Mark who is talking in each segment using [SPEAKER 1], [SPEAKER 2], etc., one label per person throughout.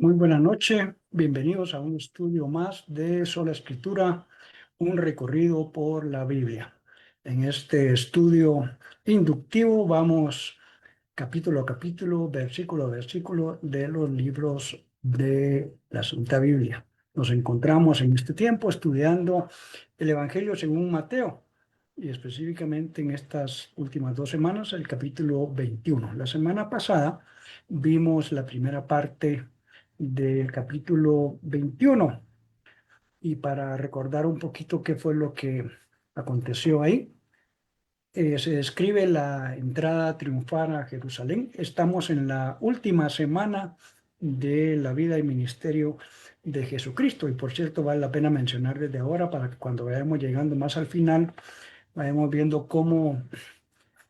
[SPEAKER 1] Muy buena noche, bienvenidos a un estudio más de Sola Escritura, un recorrido por la Biblia. En este estudio inductivo vamos capítulo a capítulo, versículo a versículo de los libros de la Santa Biblia. Nos encontramos en este tiempo estudiando el Evangelio según Mateo y específicamente en estas últimas 2 semanas el capítulo 21. La semana pasada vimos la primera parte del capítulo 21 y para recordar un poquito qué fue lo que aconteció ahí, se describe la entrada triunfal a Jerusalén. Estamos en la última semana de la vida y ministerio de Jesucristo y por cierto vale la pena mencionar desde ahora para que cuando vayamos llegando más al final vayamos viendo cómo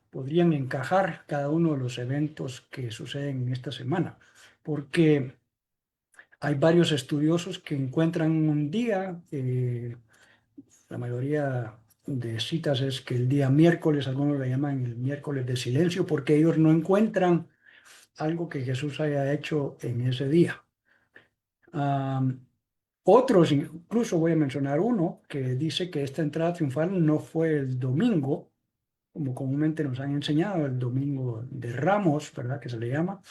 [SPEAKER 1] podrían encajar cada uno de los eventos que suceden en esta semana, porque hay varios estudiosos que encuentran un día, la mayoría de citas es que el día miércoles, algunos le llaman el miércoles de silencio, porque ellos no encuentran algo que Jesús haya hecho en ese día. Am, Otros, incluso voy a mencionar uno, que dice que esta entrada triunfal no fue el domingo, como comúnmente nos han enseñado, el domingo de Ramos, ¿verdad? Que se le llama,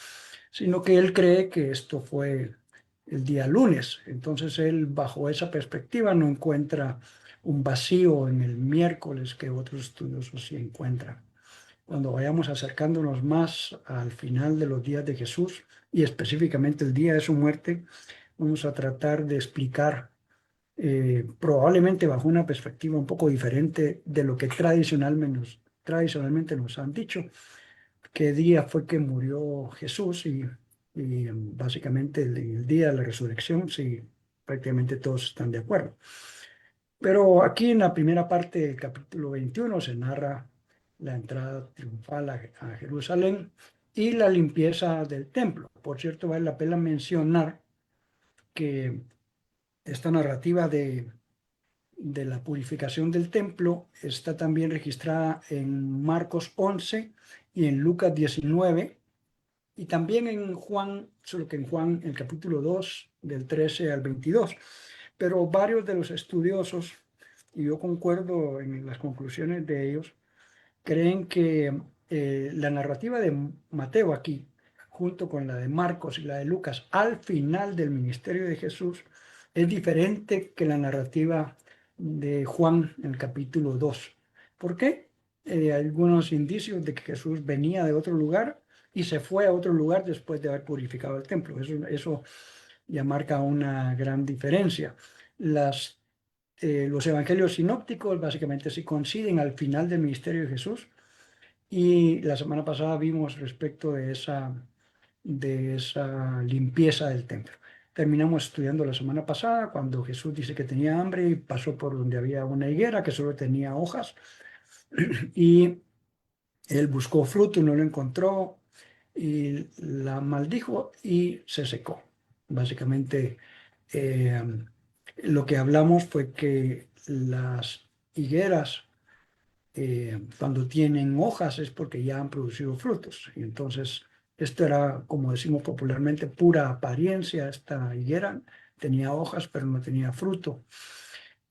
[SPEAKER 1] sino que él cree que esto fue el día lunes. Entonces él, bajo esa perspectiva, no encuentra un vacío en el miércoles que otros estudiosos sí encuentran. Cuando vayamos acercándonos más al final de los días de Jesús y específicamente el día de su muerte, vamos a tratar de explicar probablemente bajo una perspectiva un poco diferente de lo que tradicionalmente nos han dicho, qué día fue que murió Jesús y básicamente el día de la resurrección, sí, prácticamente todos están de acuerdo. Pero aquí en la primera parte del capítulo 21 se narra la entrada triunfal a Jerusalén y la limpieza del templo. Por cierto, vale la pena mencionar que esta narrativa de la purificación del templo está también registrada en Marcos 11 y en Lucas 19 y también en Juan, solo que en Juan, el capítulo 2, del 13 al 22. Pero varios de los estudiosos, y yo concuerdo en las conclusiones de ellos, creen que la narrativa de Mateo aquí, junto con la de Marcos y la de Lucas, al final del ministerio de Jesús, es diferente que la narrativa de Juan en el capítulo 2. ¿Por qué? Hay algunos indicios de que Jesús venía de otro lugar y se fue a otro lugar después de haber purificado el templo. Eso ya marca una gran diferencia. Los evangelios sinópticos básicamente sí coinciden al final del ministerio de Jesús y la semana pasada vimos respecto de esa limpieza del templo. Terminamos estudiando la semana pasada cuando Jesús dice que tenía hambre y pasó por donde había una higuera que solo tenía hojas y él buscó fruto y no lo encontró y la maldijo y se secó. Básicamente, eh, lo que hablamos fue que las higueras, cuando tienen hojas es porque ya han producido frutos. Y entonces, esto era, como decimos popularmente, pura apariencia. Esta higuera tenía hojas, pero no tenía fruto.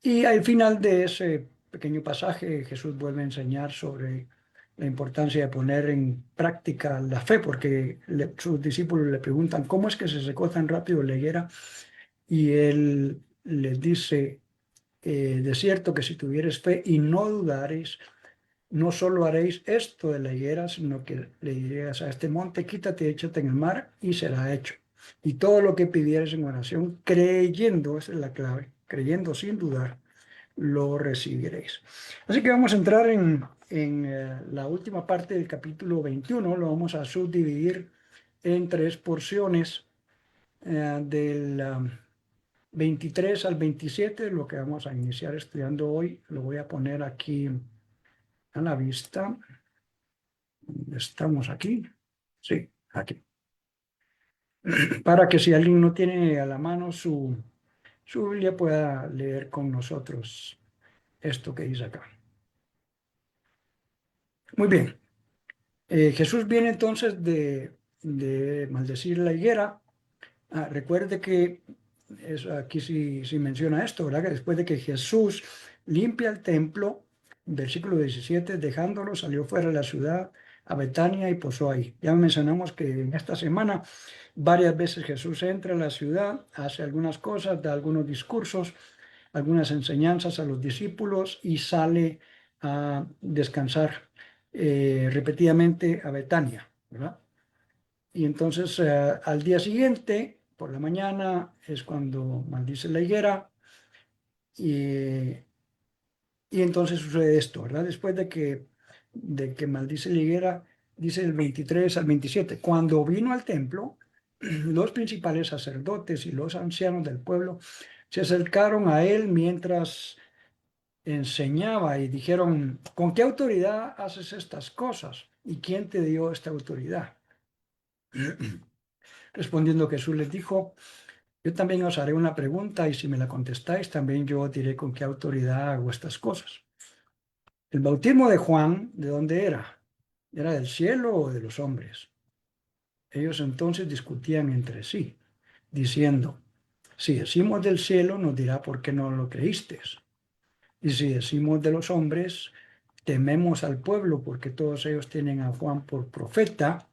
[SPEAKER 1] Y al final de ese pequeño pasaje, Jesús vuelve a enseñar sobre la importancia de poner en práctica la fe, porque sus discípulos le preguntan, ¿cómo es que se secó tan rápido la higuera? Y él les dice, de cierto que si tuvieres fe y no dudareis, no solo haréis esto de la higuera, sino que le diréis a este monte, quítate, échate en el mar, y será hecho. Y todo lo que pidieres en oración, creyendo, esa es la clave, creyendo sin dudar, lo recibiréis. Así que vamos a entrar en la última parte del capítulo 21, lo vamos a subdividir en tres porciones, del 23 al 27, lo que vamos a iniciar estudiando hoy, lo voy a poner aquí a la vista. Estamos aquí. Sí, aquí. Para que si alguien no tiene a la mano su Biblia pueda leer con nosotros esto que dice acá. Muy bien. Jesús viene entonces de maldecir la higuera Recuerde que aquí sí menciona esto, ¿verdad? Que después de que Jesús limpia el templo, versículo 17, dejándolo, salió fuera de la ciudad a Betania y posó ahí. Ya mencionamos que en esta semana varias veces Jesús entra a la ciudad, hace algunas cosas, da algunos discursos, algunas enseñanzas a los discípulos y sale a descansar repetidamente a Betania, ¿verdad? Y entonces al día siguiente, por la mañana, es cuando maldice la higuera y, y entonces sucede esto, ¿verdad? Después de que maldice la higuera, dice el 23 al 27, cuando vino al templo, los principales sacerdotes y los ancianos del pueblo se acercaron a él mientras enseñaba y dijeron, ¿con qué autoridad haces estas cosas? ¿Y quién te dio esta autoridad? Respondiendo Jesús les dijo, yo también os haré una pregunta y si me la contestáis, también yo os diré con qué autoridad hago estas cosas. El bautismo de Juan, ¿de dónde era? ¿Era del cielo o de los hombres? Ellos entonces discutían entre sí, diciendo, si decimos del cielo, nos dirá por qué no lo creísteis. Y si decimos de los hombres, tememos al pueblo porque todos ellos tienen a Juan por profeta.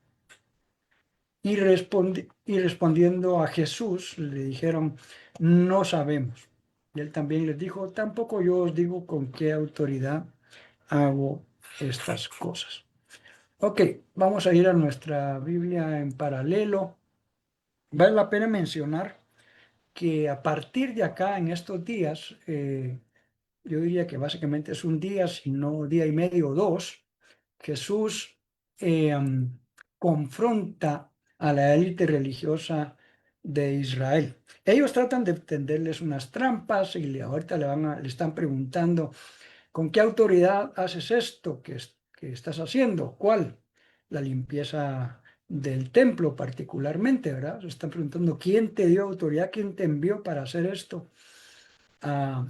[SPEAKER 1] Y respondiendo a Jesús, le dijeron, no sabemos. Y él también les dijo, tampoco yo os digo con qué autoridad hago estas cosas. Ok, vamos a ir a nuestra Biblia en paralelo. Vale la pena mencionar que a partir de acá, en estos días, yo diría que básicamente es un día, si no día y medio o dos, Jesús confronta a la élite religiosa de Israel. Ellos tratan de tenderles unas trampas y ahorita le están preguntando, ¿con qué autoridad haces esto que estás haciendo? ¿Cuál? La limpieza del templo particularmente, ¿verdad? Se están preguntando, ¿quién te dio autoridad? ¿Quién te envió para hacer esto? Ah,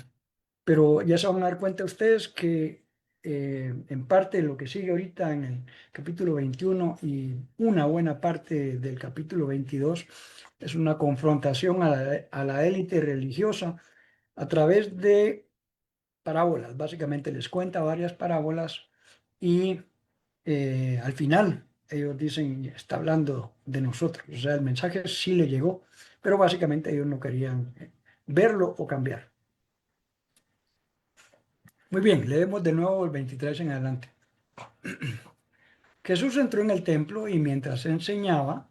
[SPEAKER 1] pero ya se van a dar cuenta ustedes que en parte lo que sigue ahorita en el capítulo 21 y una buena parte del capítulo 22 es una confrontación a la élite religiosa a través de parábolas. Básicamente les cuenta varias parábolas y al final ellos dicen, está hablando de nosotros. O sea, el mensaje sí le llegó, pero básicamente ellos no querían verlo o cambiar. Muy bien, leemos de nuevo el 23 en adelante. Jesús entró en el templo y mientras enseñaba,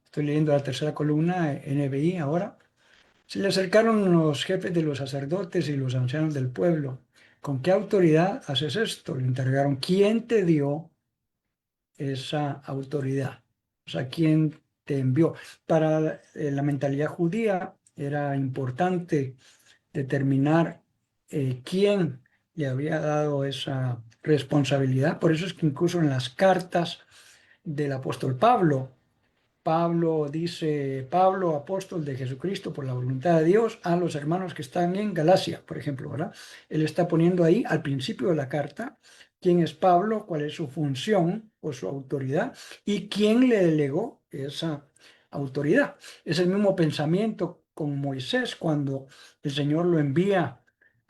[SPEAKER 1] estoy leyendo la tercera columna, NBI ahora, se le acercaron los jefes de los sacerdotes y los ancianos del pueblo. ¿Con qué autoridad haces esto? Le interrogaron. ¿Quién te dio esa autoridad? O sea, ¿quién te envió? Para la mentalidad judía era importante determinar quién le había dado esa responsabilidad. Por eso es que incluso en las cartas del apóstol Pablo, Pablo dice, Pablo, apóstol de Jesucristo por la voluntad de Dios, a los hermanos que están en Galacia, por ejemplo, ¿verdad? Él está poniendo ahí al principio de la carta quién es Pablo, cuál es su función o su autoridad y quién le delegó esa autoridad. Es el mismo pensamiento con Moisés cuando el Señor lo envía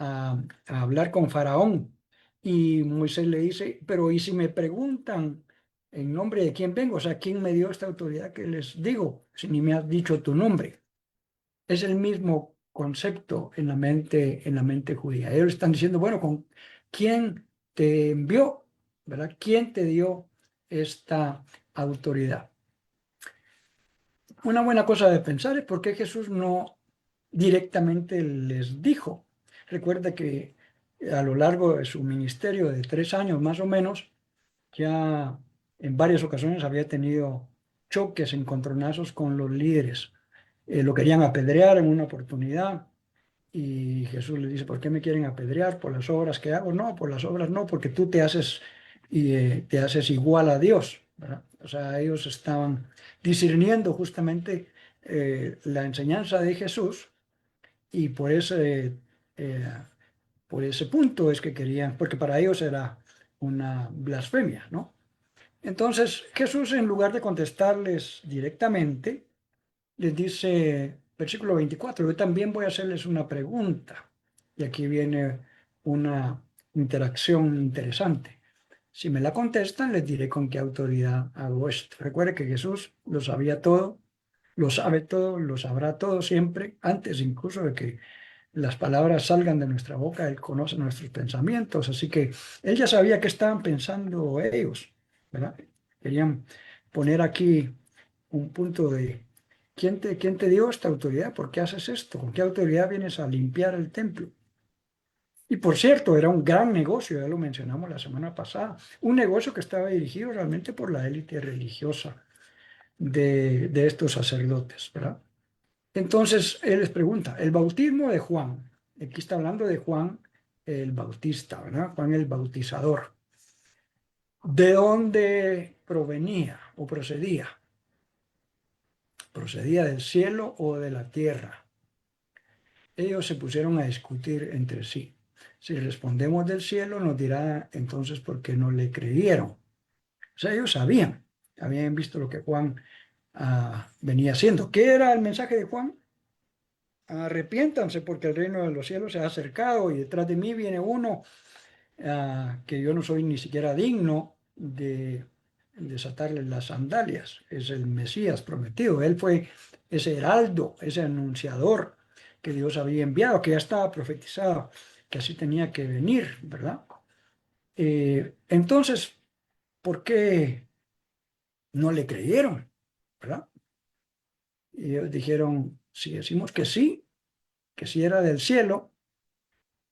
[SPEAKER 1] a hablar con Faraón y Moisés le dice, pero ¿y si me preguntan en nombre de quién vengo? O sea, ¿quién me dio esta autoridad que les digo si ni me has dicho tu nombre? Es el mismo concepto en la mente judía. Ellos están diciendo, bueno, ¿con quién te envió? ¿Verdad? ¿Quién te dio esta autoridad? Una buena cosa de pensar es por qué Jesús no directamente les dijo. Recuerda que a lo largo de su ministerio de 3 años más o menos, ya en varias ocasiones había tenido choques, encontronazos con los líderes. Lo querían apedrear en una oportunidad y Jesús le dice, ¿por qué me quieren apedrear? ¿Por las obras que hago? No, por las obras no, porque tú te haces igual a Dios, ¿verdad? O sea, ellos estaban discerniendo justamente la enseñanza de Jesús y eh, por ese punto es que querían, porque para ellos era una blasfemia, ¿no? Entonces Jesús, en lugar de contestarles directamente, les dice, versículo 24, yo también voy a hacerles una pregunta. Y aquí viene una interacción interesante. Si me la contestan, les diré con qué autoridad hago esto. Recuerde que Jesús lo sabía todo, lo sabe todo, lo sabrá todo siempre, antes incluso de que las palabras salgan de nuestra boca, Él conoce nuestros pensamientos, así que Él ya sabía qué estaban pensando ellos, ¿verdad? Querían poner aquí un punto de, quién te dio esta autoridad? ¿Por qué haces esto? ¿Con qué autoridad vienes a limpiar el templo? Y por cierto, era un gran negocio, ya lo mencionamos la semana pasada, un negocio que estaba dirigido realmente por la élite religiosa de estos sacerdotes, ¿verdad? Entonces él les pregunta, el bautismo de Juan, aquí está hablando de Juan el Bautista, ¿verdad? Juan el Bautizador. ¿De dónde provenía o procedía? ¿Procedía del cielo o de la tierra? Ellos se pusieron a discutir entre sí. Si respondemos del cielo, nos dirá entonces por qué no le creyeron. O sea, ellos sabían, habían visto lo que Juan venía haciendo. ¿Qué era el mensaje de Juan? Arrepiéntanse porque el reino de los cielos se ha acercado y detrás de mí viene uno que yo no soy ni siquiera digno de desatarle las sandalias. Es el Mesías prometido. Él fue ese heraldo, ese anunciador que Dios había enviado, que ya estaba profetizado, que así tenía que venir, ¿verdad? Entonces, ¿por qué no le creyeron? ¿Verdad? Y ellos dijeron, si decimos que sí era del cielo,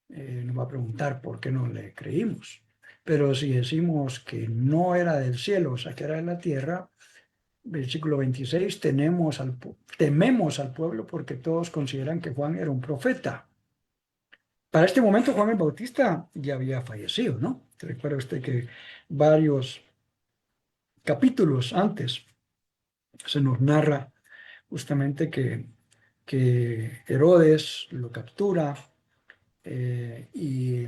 [SPEAKER 1] nos va a preguntar por qué no le creímos. Pero si decimos que no era del cielo, o sea, que era de la tierra, versículo 26, tememos al pueblo porque todos consideran que Juan era un profeta. Para este momento Juan el Bautista ya había fallecido, ¿no? Recuerda usted que varios capítulos antes se nos narra justamente que Herodes lo captura y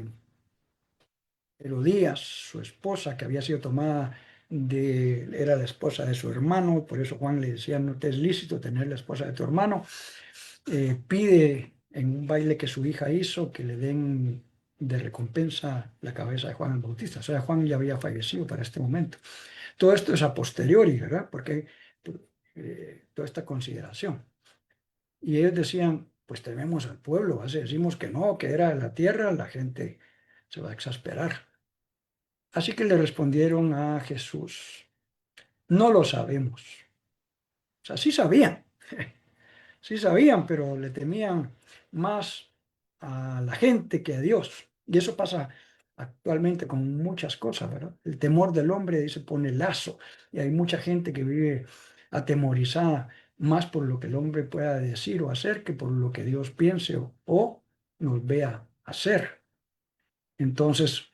[SPEAKER 1] Herodías, su esposa, que había sido tomada era la esposa de su hermano, por eso Juan le decía, no te es lícito tener la esposa de tu hermano, pide en un baile que su hija hizo que le den de recompensa la cabeza de Juan el Bautista. O sea, Juan ya había fallecido para este momento. Todo esto es a posteriori, ¿verdad? Porque toda esta consideración. Y ellos decían, pues tememos al pueblo, si decimos que no, que era de la tierra, la gente se va a exasperar. Así que le respondieron a Jesús, no lo sabemos. O sea, sí sabían, pero le temían más a la gente que a Dios. Y eso pasa actualmente con muchas cosas, ¿verdad? El temor del hombre, dice, pone lazo. Y hay mucha gente que vive atemorizada más por lo que el hombre pueda decir o hacer que por lo que Dios piense o nos vea hacer. Entonces,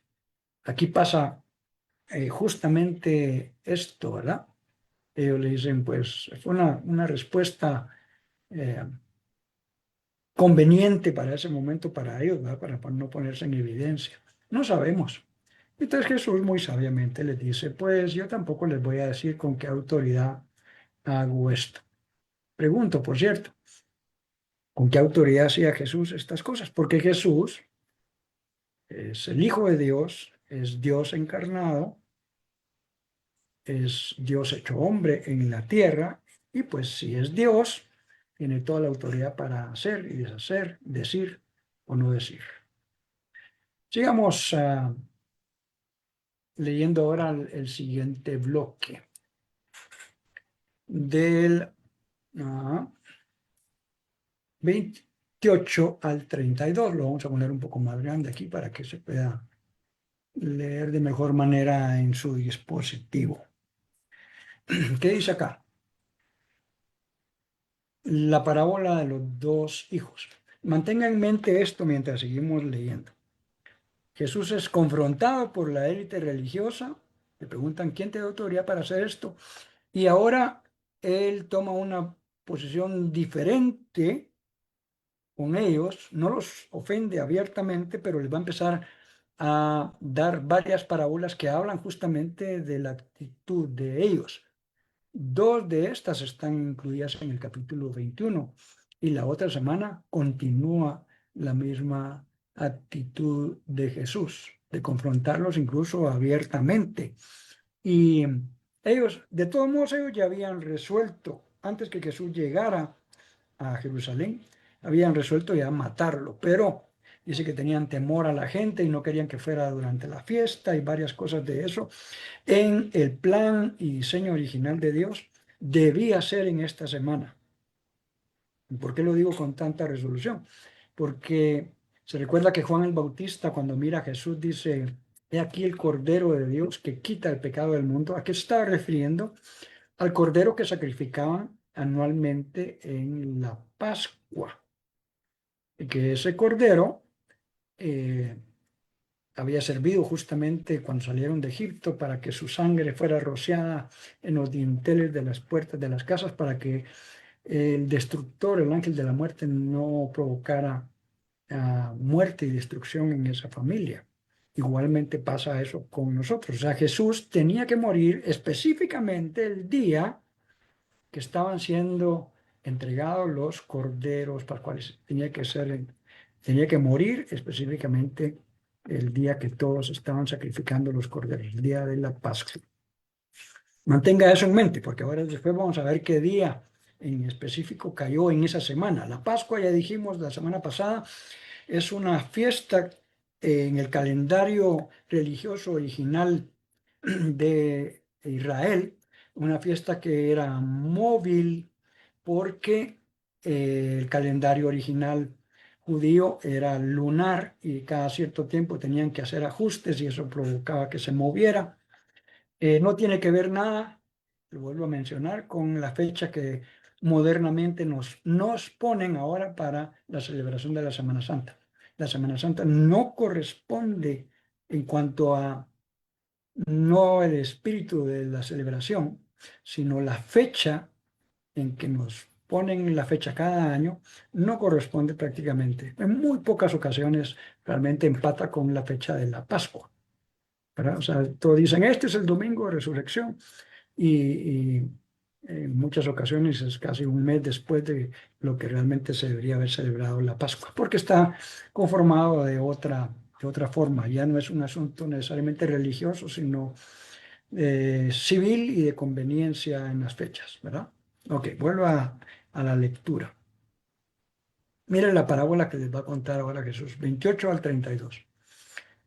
[SPEAKER 1] aquí pasa justamente esto, ¿verdad? Ellos le dicen, pues fue una respuesta eh, conveniente para ese momento para ellos, ¿verdad? Para no ponerse en evidencia. No sabemos. Entonces Jesús muy sabiamente les dice, pues yo tampoco les voy a decir con qué autoridad hago esto. Pregunto, por cierto, ¿con qué autoridad hacía Jesús estas cosas? Porque Jesús es el Hijo de Dios, es Dios encarnado, es Dios hecho hombre en la tierra, y pues si es Dios, tiene toda la autoridad para hacer y deshacer, decir o no decir. Sigamos leyendo ahora el siguiente bloque del 28 al 32. Lo vamos a poner un poco más grande aquí para que se pueda leer de mejor manera en su dispositivo. ¿Qué dice acá? La parábola de los dos hijos. Mantenga en mente esto mientras seguimos leyendo. Jesús es confrontado por la élite religiosa. Le preguntan, ¿quién te da autoridad para hacer esto? Y ahora él toma una posición diferente con ellos. No los ofende abiertamente, pero les va a empezar a dar varias parábolas que hablan justamente de la actitud de ellos. Dos de estas están incluidas en el capítulo 21 y la otra semana continúa la misma actitud de Jesús, de confrontarlos incluso abiertamente. Y ellos, de todos modos, ellos ya habían resuelto, antes que Jesús llegara a Jerusalén, habían resuelto ya matarlo, pero dice que tenían temor a la gente y no querían que fuera durante la fiesta y varias cosas de eso. En el plan y diseño original de Dios, debía ser en esta semana. ¿Por qué lo digo con tanta resolución? Porque se recuerda que Juan el Bautista, cuando mira a Jesús, dice: he aquí el Cordero de Dios que quita el pecado del mundo. ¿A qué se estaba refiriendo? Al cordero que sacrificaban anualmente en la Pascua. Y que ese cordero eh, había servido justamente cuando salieron de Egipto para que su sangre fuera rociada en los dinteles de las puertas de las casas, para que el destructor, el ángel de la muerte, no provocara muerte y destrucción en esa familia. Igualmente pasa eso con nosotros. O sea, Jesús tenía que morir específicamente el día que estaban siendo entregados los corderos pascuales. Tenía que morir específicamente el día que todos estaban sacrificando los corderos, el día de la Pascua. Mantenga eso en mente, porque ahora después vamos a ver qué día en específico cayó en esa semana. La Pascua, ya dijimos la semana pasada, es una fiesta en el calendario religioso original de Israel, una fiesta que era móvil porque el calendario original judío era lunar y cada cierto tiempo tenían que hacer ajustes y eso provocaba que se moviera. No tiene que ver nada, lo vuelvo a mencionar, con la fecha que modernamente nos ponen ahora para la celebración de la Semana Santa. La Semana Santa no corresponde en cuanto a no el espíritu de la celebración, sino la fecha en que nos ponen la fecha cada año, no corresponde prácticamente. En muy pocas ocasiones realmente empata con la fecha de la Pascua, ¿verdad? O sea, todos dicen, este es el domingo de resurrección y en muchas ocasiones es casi un mes después de lo que realmente se debería haber celebrado la Pascua, porque está conformado de otra forma. Ya no es un asunto necesariamente religioso, sino civil y de conveniencia en las fechas, ¿verdad? Ok, vuelvo a la lectura. Miren la parábola que les va a contar ahora Jesús, 28 al 32.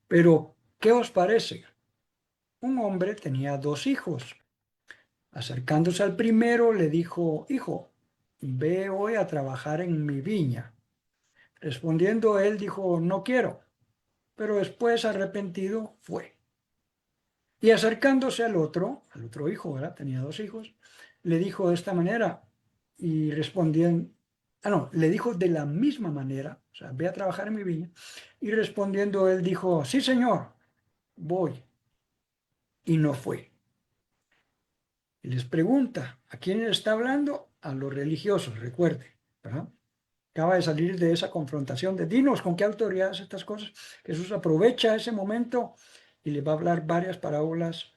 [SPEAKER 1] Pero, ¿qué os parece? Un hombre tenía dos hijos. Acercándose al primero, le dijo: hijo, ve hoy a trabajar en mi viña. Respondiendo él, dijo: no quiero. Pero después, arrepentido, fue. Y acercándose al otro hijo, ¿verdad? Tenía dos hijos, le dijo de esta manera, y respondiendo, no, le dijo de la misma manera, o sea, ve a trabajar en mi viña, y respondiendo él dijo: sí, señor, voy. Y no fue. Y les pregunta: ¿a quién le está hablando? A los religiosos, recuerde, ¿verdad? Acaba de salir de esa confrontación de dinos con qué autoridad hace estas cosas. Jesús aprovecha ese momento y le va a hablar varias parábolas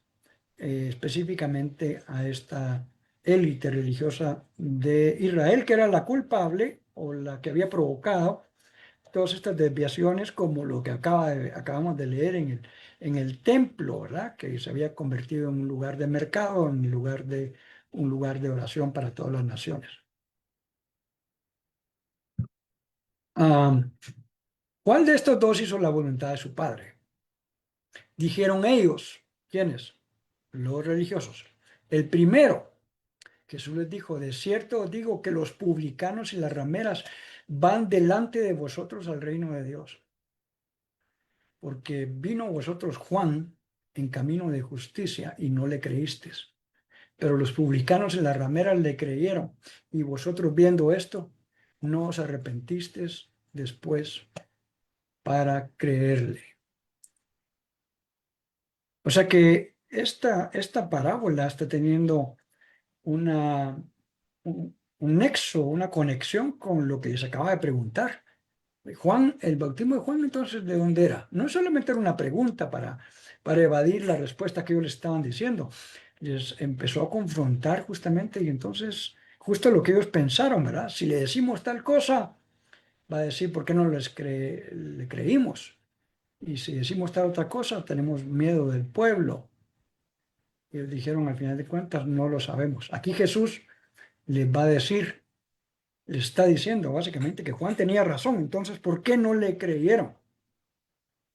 [SPEAKER 1] específicamente a esta élite religiosa de Israel, que era la culpable o la que había provocado todas estas desviaciones, como lo que acabamos de leer en el templo, ¿verdad? Que se había convertido en un lugar de mercado, un lugar de oración para todas las naciones. Ah, ¿cuál de estos dos hizo la voluntad de su padre? Dijeron ellos. ¿Quiénes? Los religiosos. El primero. Jesús les dijo: de cierto os digo que los publicanos y las rameras van delante de vosotros al reino de Dios. Porque vino a vosotros Juan en camino de justicia y no le creísteis. Pero los publicanos y las rameras le creyeron. Y vosotros, viendo esto, no os arrepentisteis después para creerle. O sea que esta parábola está teniendo un nexo, una conexión con lo que les acaba de preguntar. Juan, el bautismo de Juan, entonces, ¿de dónde era? No solamente era una pregunta para evadir la respuesta que ellos le estaban diciendo. les empezó a confrontar justamente y entonces, justo lo que ellos pensaron, ¿verdad? Si le decimos tal cosa, va a decir, ¿por qué no le creímos? Y si decimos tal otra cosa, tenemos miedo del pueblo. Y ellos dijeron, al final de cuentas, no lo sabemos. Aquí Jesús les va a decir, les está diciendo básicamente que Juan tenía razón. Entonces, ¿por qué no le creyeron?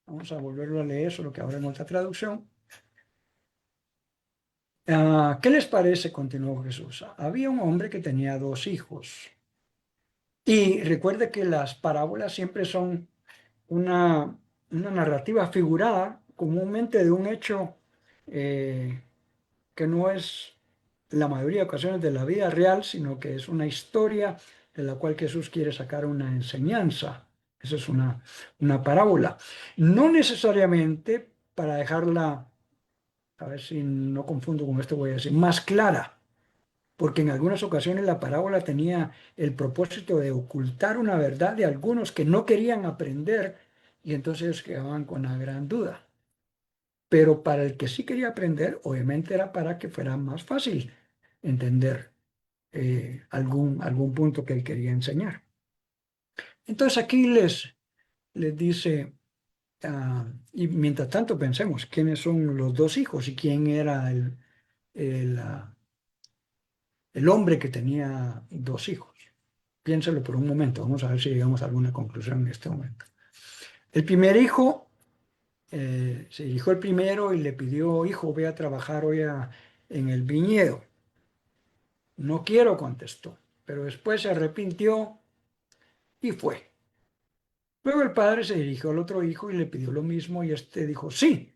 [SPEAKER 1] Vamos a volverlo a leer, solo que ahora en otra traducción. ¿Qué les parece? Continuó Jesús. Había un hombre que tenía dos hijos. Y recuerde que las parábolas siempre son una narrativa figurada comúnmente de un hecho eh, que no es la mayoría de ocasiones de la vida real, sino que es una historia de la cual Jesús quiere sacar una enseñanza. Esa es una parábola. No necesariamente para dejarla, a ver si no confundo con esto, voy a decir, más clara, porque en algunas ocasiones la parábola tenía el propósito de ocultar una verdad de algunos que no querían aprender y entonces quedaban con la gran duda. Pero para el que sí quería aprender, obviamente era para que fuera más fácil entender algún punto que él quería enseñar. Entonces aquí les dice, y mientras tanto pensemos, ¿quiénes son los dos hijos y quién era el, ah, el hombre que tenía dos hijos? Piénselo por un momento, vamos a ver si llegamos a alguna conclusión en este momento. El primer hijo, se dirigió el primero y le pidió, hijo, ve a trabajar hoy en el viñedo. No quiero, contestó, pero después se arrepintió y fue. Luego el padre se dirigió al otro hijo y le pidió lo mismo y este dijo, sí,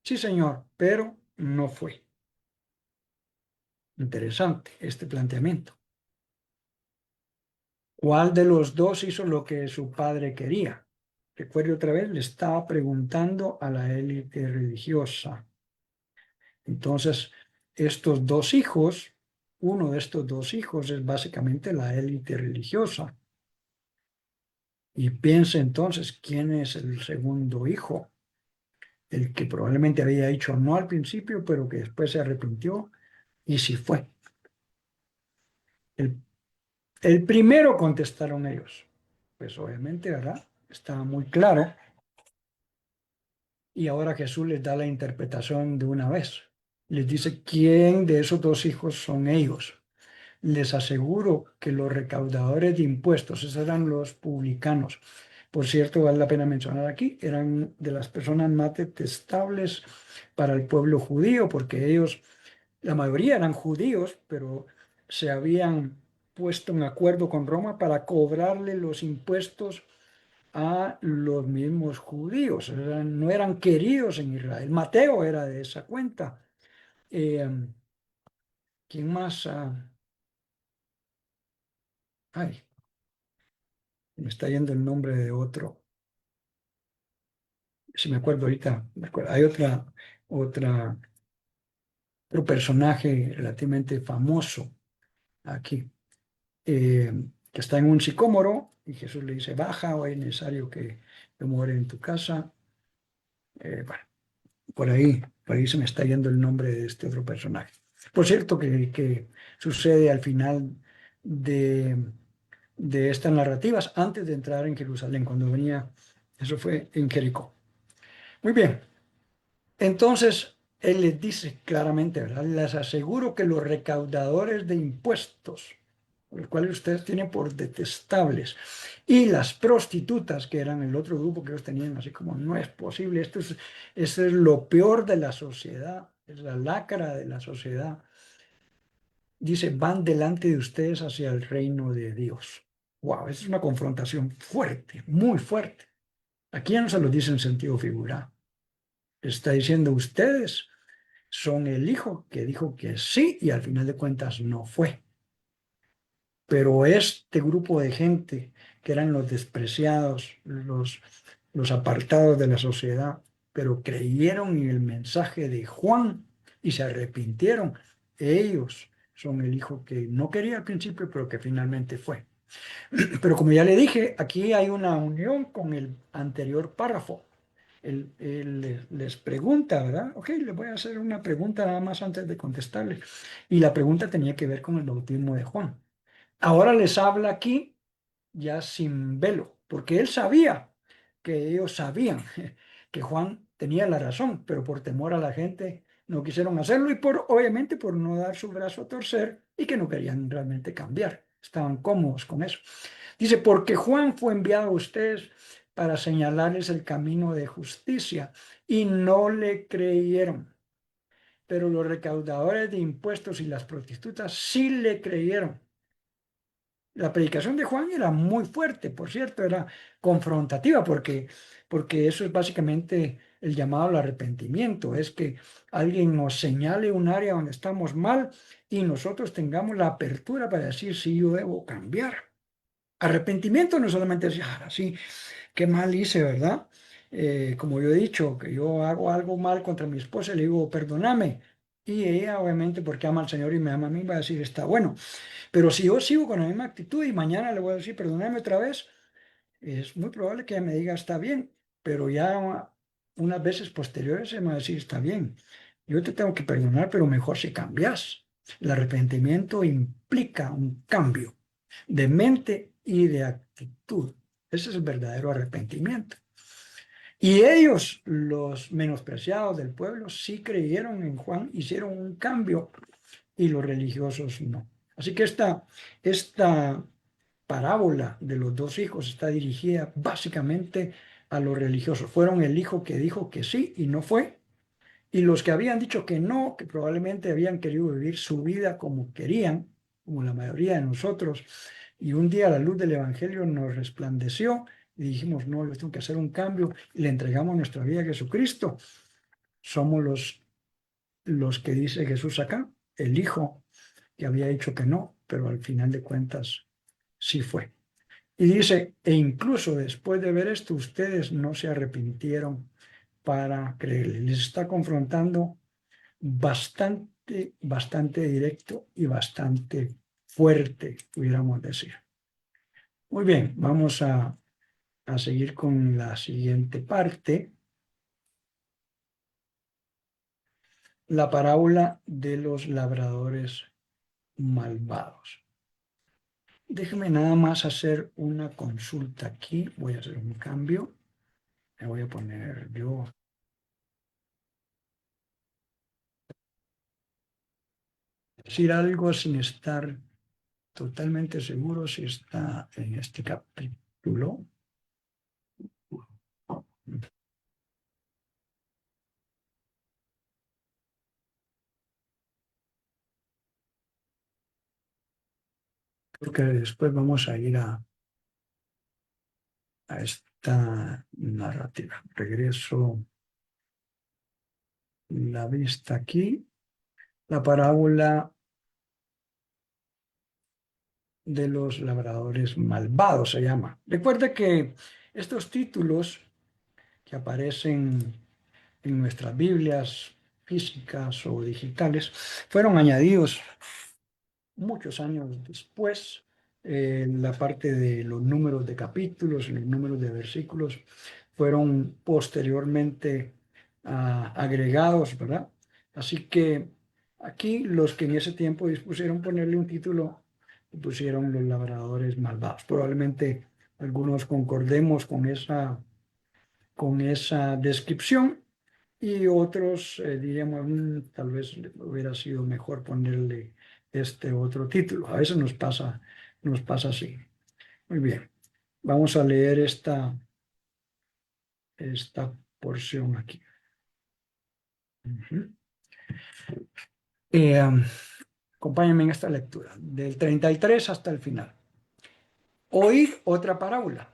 [SPEAKER 1] sí señor, pero no fue. Interesante este planteamiento. ¿Cuál de los dos hizo lo que su padre quería? Recuerde otra vez, le estaba preguntando a la élite religiosa. Entonces, estos dos hijos, uno de estos dos hijos es básicamente la élite religiosa. Y piense entonces, ¿quién es el segundo hijo? El que probablemente había dicho no al principio, pero que después se arrepintió y sí fue. El, el primero contestaron ellos. Pues obviamente, ¿verdad? Estaba muy claro. Y ahora Jesús les da la interpretación de una vez. Les dice quién de esos dos hijos son ellos. Les aseguro que los recaudadores de impuestos, esos eran los publicanos. Por cierto, vale la pena mencionar aquí, eran de las personas más detestables para el pueblo judío, porque ellos, la mayoría eran judíos, pero se habían puesto en acuerdo con Roma para cobrarle los impuestos a los mismos judíos. No eran queridos en Israel. Mateo era de esa cuenta. Eh, ¿Quién más? Ay, me está yendo el nombre de otro. Si me acuerdo ahorita, me acuerdo. Hay otro personaje relativamente famoso aquí, eh, que está en un sicómoro y Jesús le dice, baja o es necesario que yo muera en tu casa. Bueno, por ahí se me está yendo el nombre de este otro personaje. Por cierto, que sucede al final de, de estas narrativas, antes de entrar en Jerusalén, cuando venía, eso fue en Jericó. Muy bien, entonces él les dice claramente, ¿verdad? Les aseguro que los recaudadores de impuestos, los cuales ustedes tienen por detestables, y las prostitutas, que eran el otro grupo que ellos tenían, así como no es posible, esto es lo peor de la sociedad, es la lacra de la sociedad. Dice, van delante de ustedes hacia el reino de Dios. Wow, esa es una confrontación fuerte, muy fuerte. Aquí ya no se lo dice en sentido figurado. Está diciendo, ustedes son el hijo que dijo que sí y al final de cuentas no fue. Pero este grupo de gente que eran los despreciados, los apartados de la sociedad, pero creyeron en el mensaje de Juan y se arrepintieron, ellos son el hijo que no quería al principio, pero que finalmente fue. Pero como ya le dije, aquí hay una unión con el anterior párrafo. él les pregunta, ¿verdad? Ok, les voy a hacer una pregunta nada más antes de contestarles. Y la pregunta tenía que ver con el bautismo de Juan. Ahora les habla aquí ya sin velo, porque él sabía que ellos sabían que Juan tenía la razón, pero por temor a la gente no quisieron hacerlo y obviamente por no dar su brazo a torcer y que no querían realmente cambiar. Estaban cómodos con eso. Dice, porque Juan fue enviado a ustedes para señalarles el camino de justicia y no le creyeron. Pero los recaudadores de impuestos y las prostitutas sí le creyeron. La predicación de Juan era muy fuerte, por cierto, era confrontativa, porque eso es básicamente el llamado al arrepentimiento, es que alguien nos señale un área donde estamos mal y nosotros tengamos la apertura para decir si yo debo cambiar. Arrepentimiento no solamente decir, ah, sí, qué mal hice, ¿verdad? Como yo he dicho, que yo hago algo mal contra mi esposa y le digo, perdóname. Y ella, obviamente, porque ama al Señor y me ama a mí, va a decir, está bueno. Pero si yo sigo con la misma actitud y mañana le voy a decir, perdóname otra vez, es muy probable que ella me diga, está bien, pero ya unas veces posteriores se me va a decir, está bien, yo te tengo que perdonar, pero mejor si cambias. El arrepentimiento implica un cambio de mente y de actitud. Ese es el verdadero arrepentimiento. Y ellos, los menospreciados del pueblo, sí creyeron en Juan, hicieron un cambio y los religiosos no. Así que esta parábola de los dos hijos está dirigida básicamente a los religiosos. Fueron el hijo que dijo que sí y no fue, y los que habían dicho que no, que probablemente habían querido vivir su vida como querían, como la mayoría de nosotros, y un día la luz del Evangelio nos resplandeció y dijimos, no, yo tengo que hacer un cambio y le entregamos nuestra vida a Jesucristo. Somos los que dice Jesús acá, el hijo que había dicho que no, pero al final de cuentas sí fue. Y dice, e incluso después de ver esto, ustedes no se arrepintieron para creerle. Les está confrontando bastante directo y bastante fuerte, pudiéramos decir. Muy bien, vamos a seguir con la siguiente parte, la parábola de los labradores malvados. Déjeme nada más hacer una consulta aquí. Voy a hacer un cambio. Me voy a poner yo. Decir algo sin estar totalmente seguro si está en este capítulo. Creo que después vamos a ir a esta narrativa. Regreso la vista aquí. La parábola de los labradores malvados se llama. Recuerda que estos títulos que aparecen en nuestras Biblias físicas o digitales fueron añadidos muchos años después. La parte de los números de capítulos y los números de versículos fueron posteriormente agregados, ¿verdad? Así que aquí los que en ese tiempo dispusieron ponerle un título, pusieron los labradores malvados. Probablemente algunos concordemos con esa descripción y otros diríamos, tal vez hubiera sido mejor ponerle este otro título. A veces nos pasa así. Muy bien, vamos a leer esta porción aquí. Ujú. Eh, Acompáñenme en esta lectura, del 33 hasta el final. Oír otra parábola.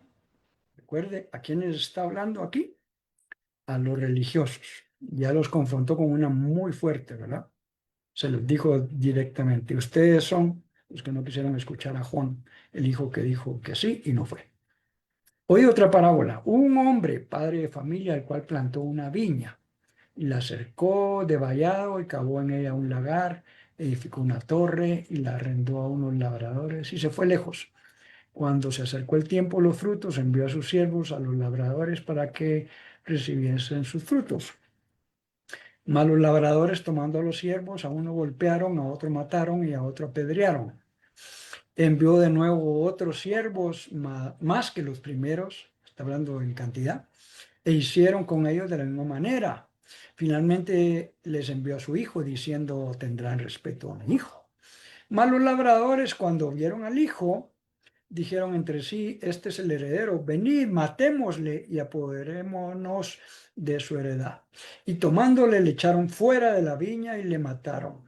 [SPEAKER 1] Recuerde, ¿a quiénes está hablando aquí? A los religiosos. Ya los confrontó con una muy fuerte, ¿verdad? Se les dijo directamente, ustedes son los que no quisieron escuchar a Juan, el hijo que dijo que sí y no fue. Oí otra parábola. Un hombre, padre de familia, el cual plantó una viña y la cercó de vallado y cavó en ella un lagar, edificó una torre y la arrendó a unos labradores y se fue lejos. Cuando se acercó el tiempo de los frutos, envió a sus siervos, a los labradores, para que recibiesen sus frutos. Mas los labradores, tomando a los siervos, a uno golpearon, a otro mataron y a otro apedrearon. Envió de nuevo otros siervos, más que los primeros, está hablando en cantidad, e hicieron con ellos de la misma manera. Finalmente les envió a su hijo, diciendo: tendrán respeto a mi hijo. Mas los labradores, cuando vieron al hijo, dijeron entre sí: este es el heredero, venid, matémosle y apoderémonos de su heredad. Y tomándole, le echaron fuera de la viña y le mataron.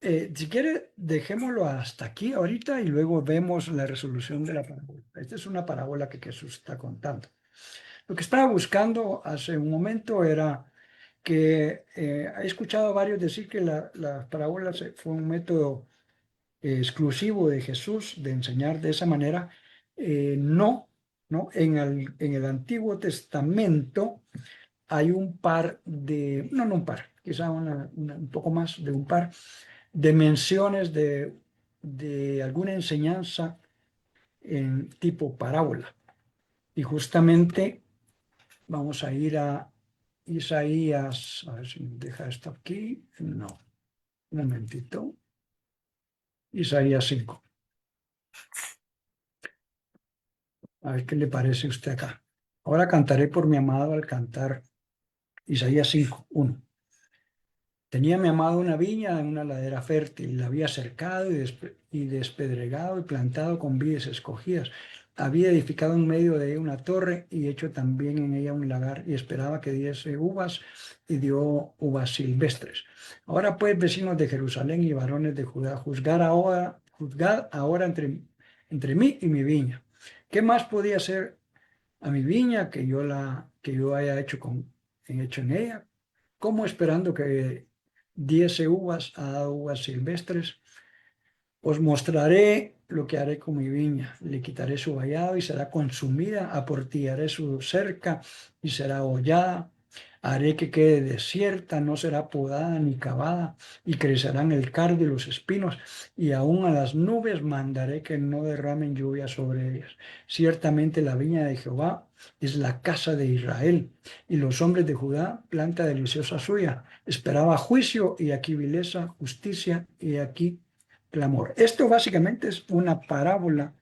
[SPEAKER 1] Si quiere, dejémoslo hasta aquí ahorita y luego vemos la resolución de la parábola. Esta es una parábola que Jesús está contando. Lo que estaba buscando hace un momento era que he escuchado a varios decir que la parábola fue un método exclusivo de Jesús de enseñar de esa manera. No, no. En el Antiguo Testamento hay un par de, no un par, quizá un poco más de un par de menciones de alguna enseñanza en tipo parábola. Y justamente vamos a ir a Isaías, a ver si me deja esto aquí. No, un momentito. Isaías 5. A ver qué le parece a usted acá. Ahora cantaré por mi amado al cantar Isaías 5, 1. Tenía mi amado una viña en una ladera fértil, la había cercado y despedregado y plantado con vides escogidas. Había edificado en medio de ella una torre y hecho también en ella un lagar y esperaba que diese uvas y dio uvas silvestres. Ahora pues, vecinos de Jerusalén y varones de Judá, juzgad ahora entre mí y mi viña. ¿Qué más podía hacer a mi viña que yo haya hecho en ella? ¿Cómo esperando que diese uvas a dado uvas silvestres? Os mostraré lo que haré con mi viña. Le quitaré su vallado y será consumida. Aportillaré su cerca y será hollada. Haré que quede desierta, no será podada ni cavada, y crecerán el cardo y los espinos, y aún a las nubes mandaré que no derramen lluvia sobre ellas. Ciertamente la viña de Jehová es la casa de Israel, y los hombres de Judá, planta deliciosa suya. Esperaba juicio, y aquí vileza, justicia, y aquí clamor. Esto básicamente es una parábola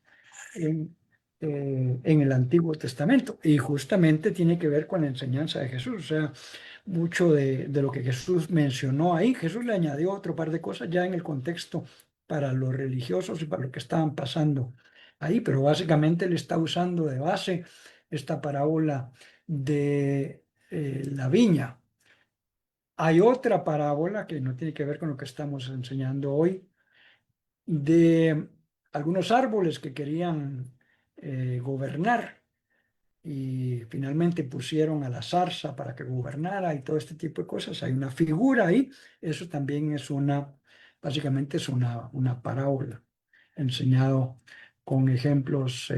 [SPEAKER 1] en el Antiguo Testamento y justamente tiene que ver con la enseñanza de Jesús. O sea, mucho de lo que Jesús mencionó ahí, Jesús le añadió otro par de cosas ya en el contexto para los religiosos y para lo que estaban pasando ahí, pero básicamente le está usando de base esta parábola de la viña. Hay otra parábola que no tiene que ver con lo que estamos enseñando hoy, de algunos árboles que querían gobernar y finalmente pusieron a la zarza para que gobernara y todo este tipo de cosas. Hay una figura ahí, eso también es básicamente es una parábola, enseñado con ejemplos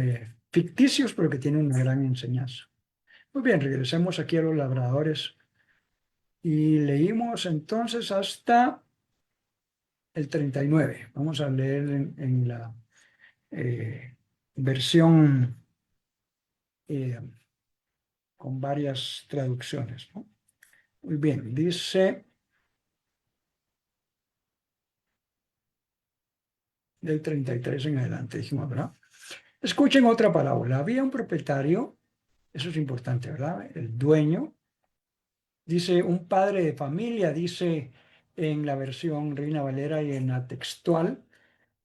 [SPEAKER 1] ficticios, pero que tiene una gran enseñanza. Muy bien, regresemos aquí a los labradores y leímos entonces hasta el 39. Vamos a leer en la versión eh, con varias traducciones, ¿no? Muy bien, dice del 33 en adelante, dijimos, ¿verdad? Escuchen otra parábola. Había un propietario, eso es importante, ¿verdad? El dueño, dice un padre de familia, dice en la versión Reina Valera y en la textual,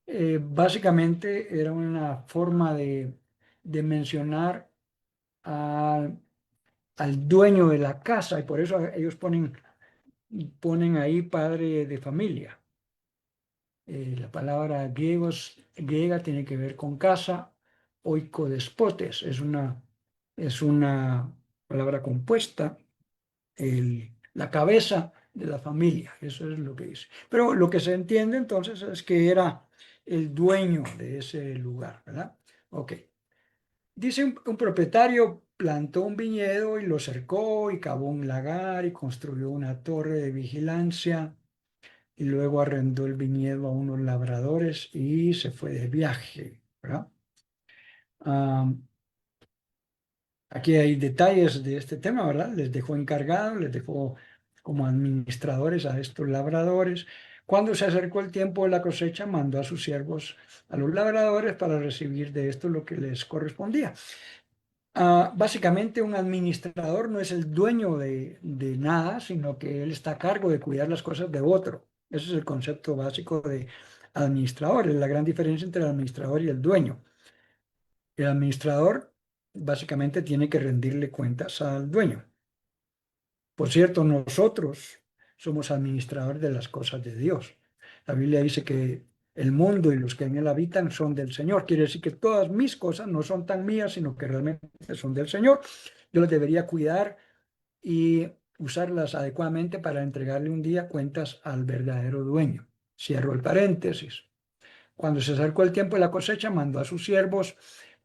[SPEAKER 1] básicamente era una forma de mencionar al dueño de la casa y por eso ellos ponen ahí padre de familia. La palabra griega tiene que ver con casa, oikodespotes, es una palabra compuesta, la cabeza de la familia, eso es lo que dice. Pero lo que se entiende entonces es que era el dueño de ese lugar, ¿verdad? Ok. Dice un propietario plantó un viñedo y lo cercó y cavó un lagar y construyó una torre de vigilancia y luego arrendó el viñedo a unos labradores y se fue de viaje, ¿verdad? Ah, aquí hay detalles de este tema, ¿verdad? Les dejó encargados, les dejó como administradores a estos labradores. Cuando se acercó el tiempo de la cosecha, mandó a sus siervos, a los labradores, para recibir de esto lo que les correspondía. Básicamente, un administrador no es el dueño de nada, sino que él está a cargo de cuidar las cosas de otro. Ese es el concepto básico de administrador, es la gran diferencia entre el administrador y el dueño. El administrador básicamente tiene que rendirle cuentas al dueño. Por cierto, nosotros somos administradores de las cosas de Dios. La Biblia dice que el mundo y los que en él habitan son del Señor. Quiere decir que todas mis cosas no son tan mías, sino que realmente son del Señor. Yo las debería cuidar y usarlas adecuadamente para entregarle un día cuentas al verdadero dueño. Cierro el paréntesis. Cuando se acercó el tiempo de la cosecha, mandó a sus siervos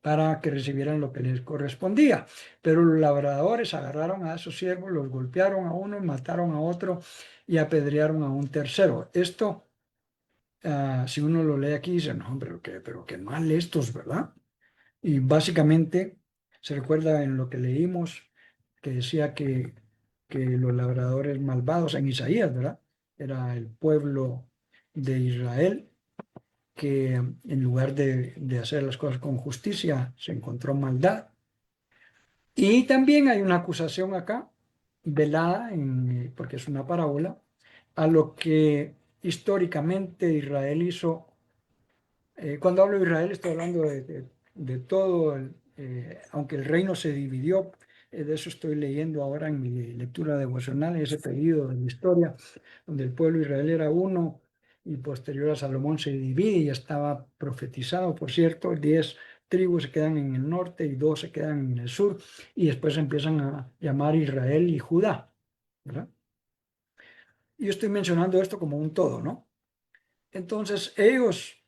[SPEAKER 1] para que recibieran lo que les correspondía. Pero los labradores agarraron a esos siervos, los golpearon a uno, mataron a otro y apedrearon a un tercero. Esto, si uno lo lee aquí, dice, no, pero qué mal estos, ¿verdad? Y básicamente se recuerda en lo que leímos que decía que los labradores malvados en Isaías, ¿verdad? Era el pueblo de Israel que en lugar de hacer las cosas con justicia, se encontró maldad. Y también hay una acusación acá, velada, porque es una parábola, a lo que históricamente Israel hizo. Cuando hablo de Israel estoy hablando de todo, aunque el reino se dividió, de eso estoy leyendo ahora en mi lectura devocional, ese periodo de la historia, donde el pueblo de Israel era uno y posterior a Salomón se divide y estaba profetizado, por cierto, 10 tribus se quedan en el norte y 2 se quedan en el sur y después empiezan a llamar Israel y Judá, ¿verdad? Y yo estoy mencionando esto como un todo, ¿no? Entonces ellos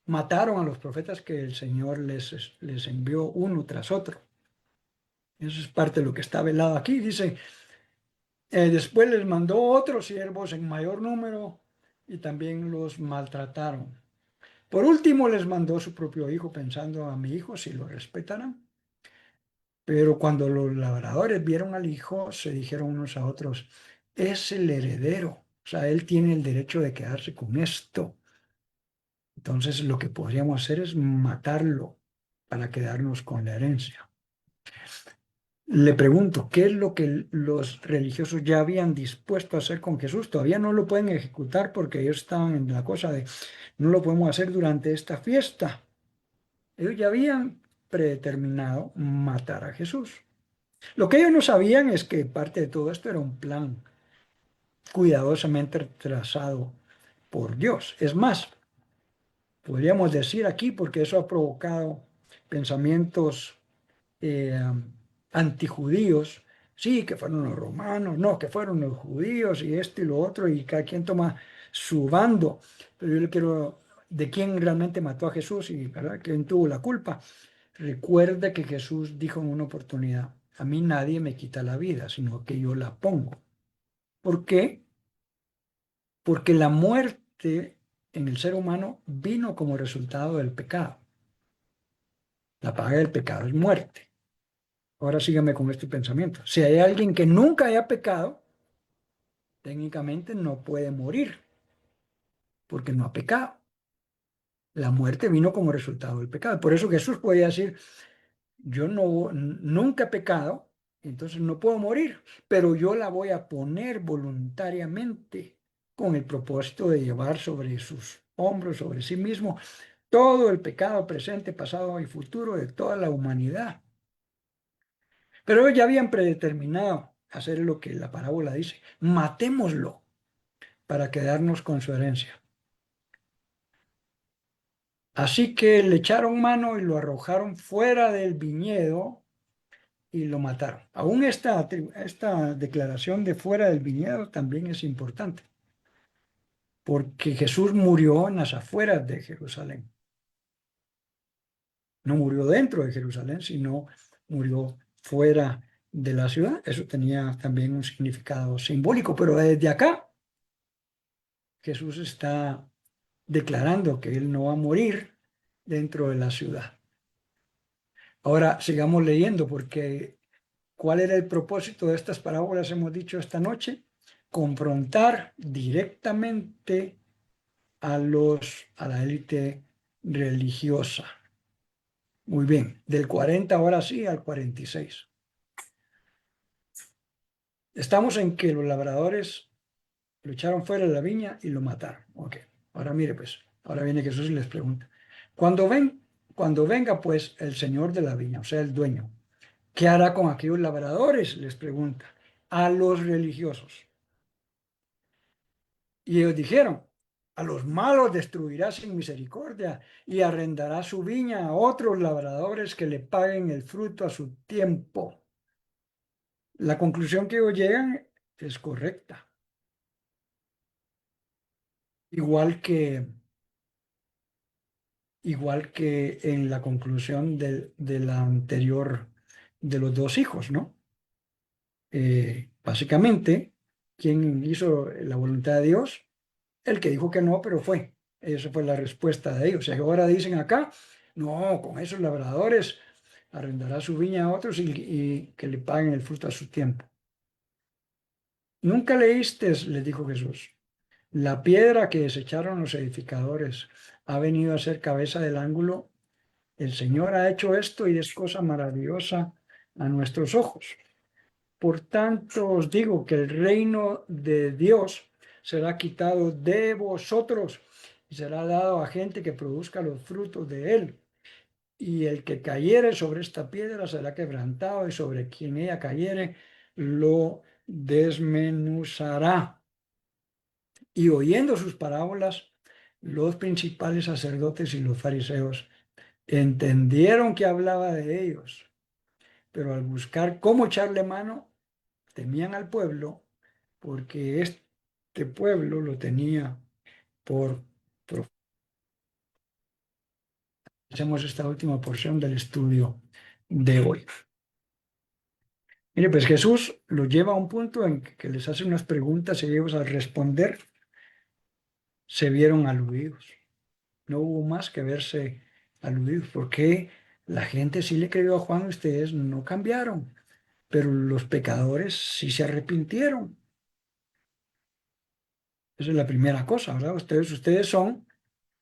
[SPEAKER 1] mataron a los profetas que el Señor les envió uno tras otro. Eso es parte de lo que está velado aquí. Dice, después les mandó otros siervos en mayor número y también los maltrataron. Por último les mandó su propio hijo pensando a mi hijo si lo respetarán. Pero cuando los labradores vieron al hijo, se dijeron unos a otros, es el heredero. O sea, él tiene el derecho de quedarse con esto. Entonces lo que podríamos hacer es matarlo para quedarnos con la herencia. Le pregunto, ¿qué es lo que los religiosos ya habían dispuesto a hacer con Jesús? Todavía no lo pueden ejecutar porque ellos estaban en la cosa de no lo podemos hacer durante esta fiesta. Ellos ya habían predeterminado matar a Jesús. Lo que ellos no sabían es que parte de todo esto era un plan cuidadosamente trazado por Dios. Es más, podríamos decir aquí, porque eso ha provocado pensamientos eh, antijudíos, sí, que fueron los romanos, no, que fueron los judíos y esto y lo otro, y cada quien toma su bando. Pero yo le quiero, ¿de quién realmente mató a Jesús y, ¿verdad?, quién tuvo la culpa? Recuerde que Jesús dijo en una oportunidad, a mí nadie me quita la vida, sino que yo la pongo. ¿Por qué? Porque la muerte en el ser humano vino como resultado del pecado. La paga del pecado es muerte. Ahora sígame con este pensamiento. Si hay alguien que nunca haya pecado, técnicamente no puede morir porque no ha pecado. La muerte vino como resultado del pecado. Por eso Jesús podía decir, yo no, nunca he pecado, entonces no puedo morir, pero yo la voy a poner voluntariamente con el propósito de llevar sobre sus hombros, sobre sí mismo, todo el pecado presente, pasado y futuro de toda la humanidad. Pero ellos ya habían predeterminado hacer lo que la parábola dice, matémoslo para quedarnos con su herencia. Así que le echaron mano y lo arrojaron fuera del viñedo y lo mataron. Aún esta declaración de fuera del viñedo también es importante, porque Jesús murió en las afueras de Jerusalén. No murió dentro de Jerusalén, sino murió fuera de la ciudad. Eso tenía también un significado simbólico, pero desde acá Jesús está declarando que él no va a morir dentro de la ciudad. Ahora sigamos leyendo, porque ¿cuál era el propósito de estas parábolas? Hemos dicho esta noche, confrontar directamente a la élite religiosa. Muy bien, del 40 ahora sí al 46. Estamos en que los labradores lo echaron fuera de la viña y lo mataron. Ok, ahora mire pues, ahora viene Jesús y les pregunta, cuando venga pues el señor de la viña, o sea, el dueño, ¿qué hará con aquellos labradores? Les pregunta a los religiosos. Y ellos dijeron, a los malos destruirá sin misericordia y arrendará su viña a otros labradores que le paguen el fruto a su tiempo. La conclusión que ellos llegan es correcta. Igual que, igual que en la conclusión de la anterior de los dos hijos, ¿no? Básicamente, ¿quién hizo la voluntad de Dios? El que dijo que no, pero fue. Esa fue la respuesta de ellos. Y ahora dicen acá, no, con esos labradores arrendará su viña a otros y que le paguen el fruto a su tiempo. Nunca leíste, les dijo Jesús, la piedra que desecharon los edificadores ha venido a ser cabeza del ángulo. El Señor ha hecho esto y es cosa maravillosa a nuestros ojos. Por tanto os digo que el reino de Dios será quitado de vosotros y será dado a gente que produzca los frutos de él. Y el que cayere sobre esta piedra será quebrantado y sobre quien ella cayere lo desmenuzará. Y oyendo sus parábolas, los principales sacerdotes y los fariseos entendieron que hablaba de ellos, pero al buscar cómo echarle mano, temían al pueblo, porque este pueblo lo tenía por profeta. Hacemos esta última porción del estudio de hoy. Mire, pues Jesús los lleva a un punto en que les hace unas preguntas y ellos al responder se vieron aludidos. No hubo más que verse aludidos, porque la gente sí le creyó a Juan y ustedes no cambiaron, pero los pecadores sí se arrepintieron. Esa es la primera cosa, ¿verdad? Ustedes son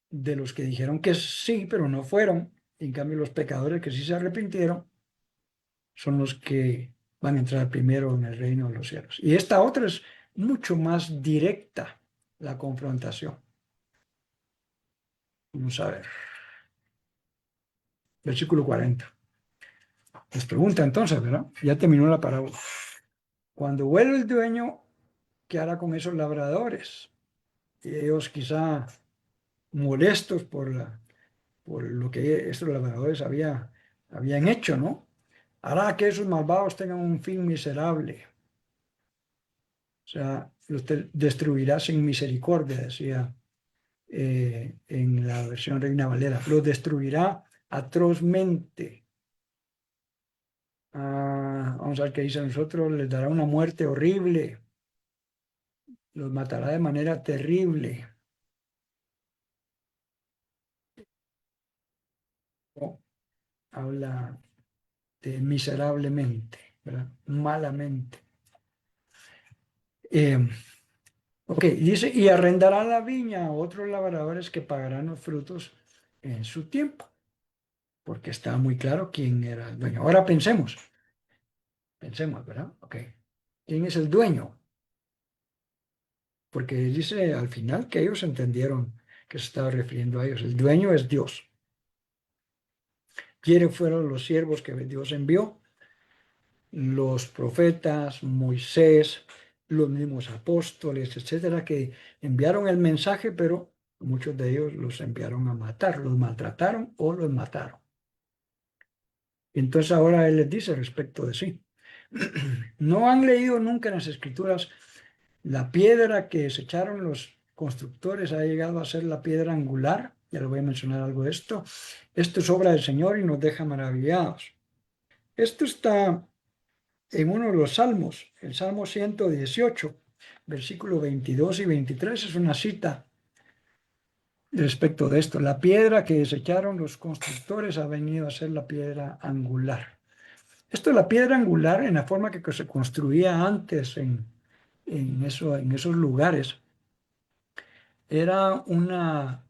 [SPEAKER 1] de los que dijeron que sí, pero no fueron. En cambio, los pecadores que sí se arrepintieron son los que van a entrar primero en el reino de los cielos. Y esta otra es mucho más directa, la confrontación. Vamos a ver. Versículo 40. Les pregunta entonces, ¿verdad? Ya terminó la parábola. Cuando vuelve el dueño, ¿qué hará con esos labradores? Y ellos quizá molestos por lo que estos labradores habían hecho, ¿no? Hará que esos malvados tengan un fin miserable. O sea, los destruirá sin misericordia, decía en la versión Reina Valera. Los destruirá atrozmente. Vamos a ver qué dice nosotros. Les dará una muerte horrible. Los matará de manera terrible. O habla de miserablemente, ¿verdad? Malamente. Eh, ok, dice, y arrendará la viña a otros labradores que pagarán los frutos en su tiempo, porque está muy claro quién era el dueño. Ahora pensemos, ¿verdad? Ok, ¿quién es el dueño? Porque dice al final que ellos entendieron que se estaba refiriendo a ellos. El dueño es Dios. ¿Quiénes fueron los siervos que Dios envió? Los profetas, Moisés, los mismos apóstoles, etcétera, que enviaron el mensaje, pero muchos de ellos los enviaron a matar, los maltrataron o los mataron. Entonces ahora él les dice respecto de sí. ¿No han leído nunca en las escrituras la piedra que desecharon los constructores ha llegado a ser la piedra angular? Ya les voy a mencionar algo de esto. Esto es obra del Señor y nos deja maravillados. Esto está en uno de los salmos, el Salmo 118. versículos 22 y 23 es una cita respecto de esto. La piedra que desecharon los constructores ha venido a ser la piedra angular. Esto es la piedra angular en la forma que se construía antes en esos lugares. Era una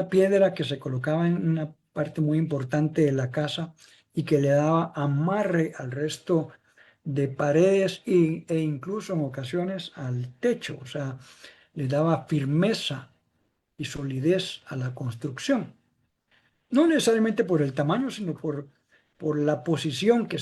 [SPEAKER 1] piedra que se colocaba en una parte muy importante de la casa y que le daba amarre al resto de paredes e incluso en ocasiones al techo, o sea, le daba firmeza y solidez a la construcción. No necesariamente por el tamaño, sino por la posición que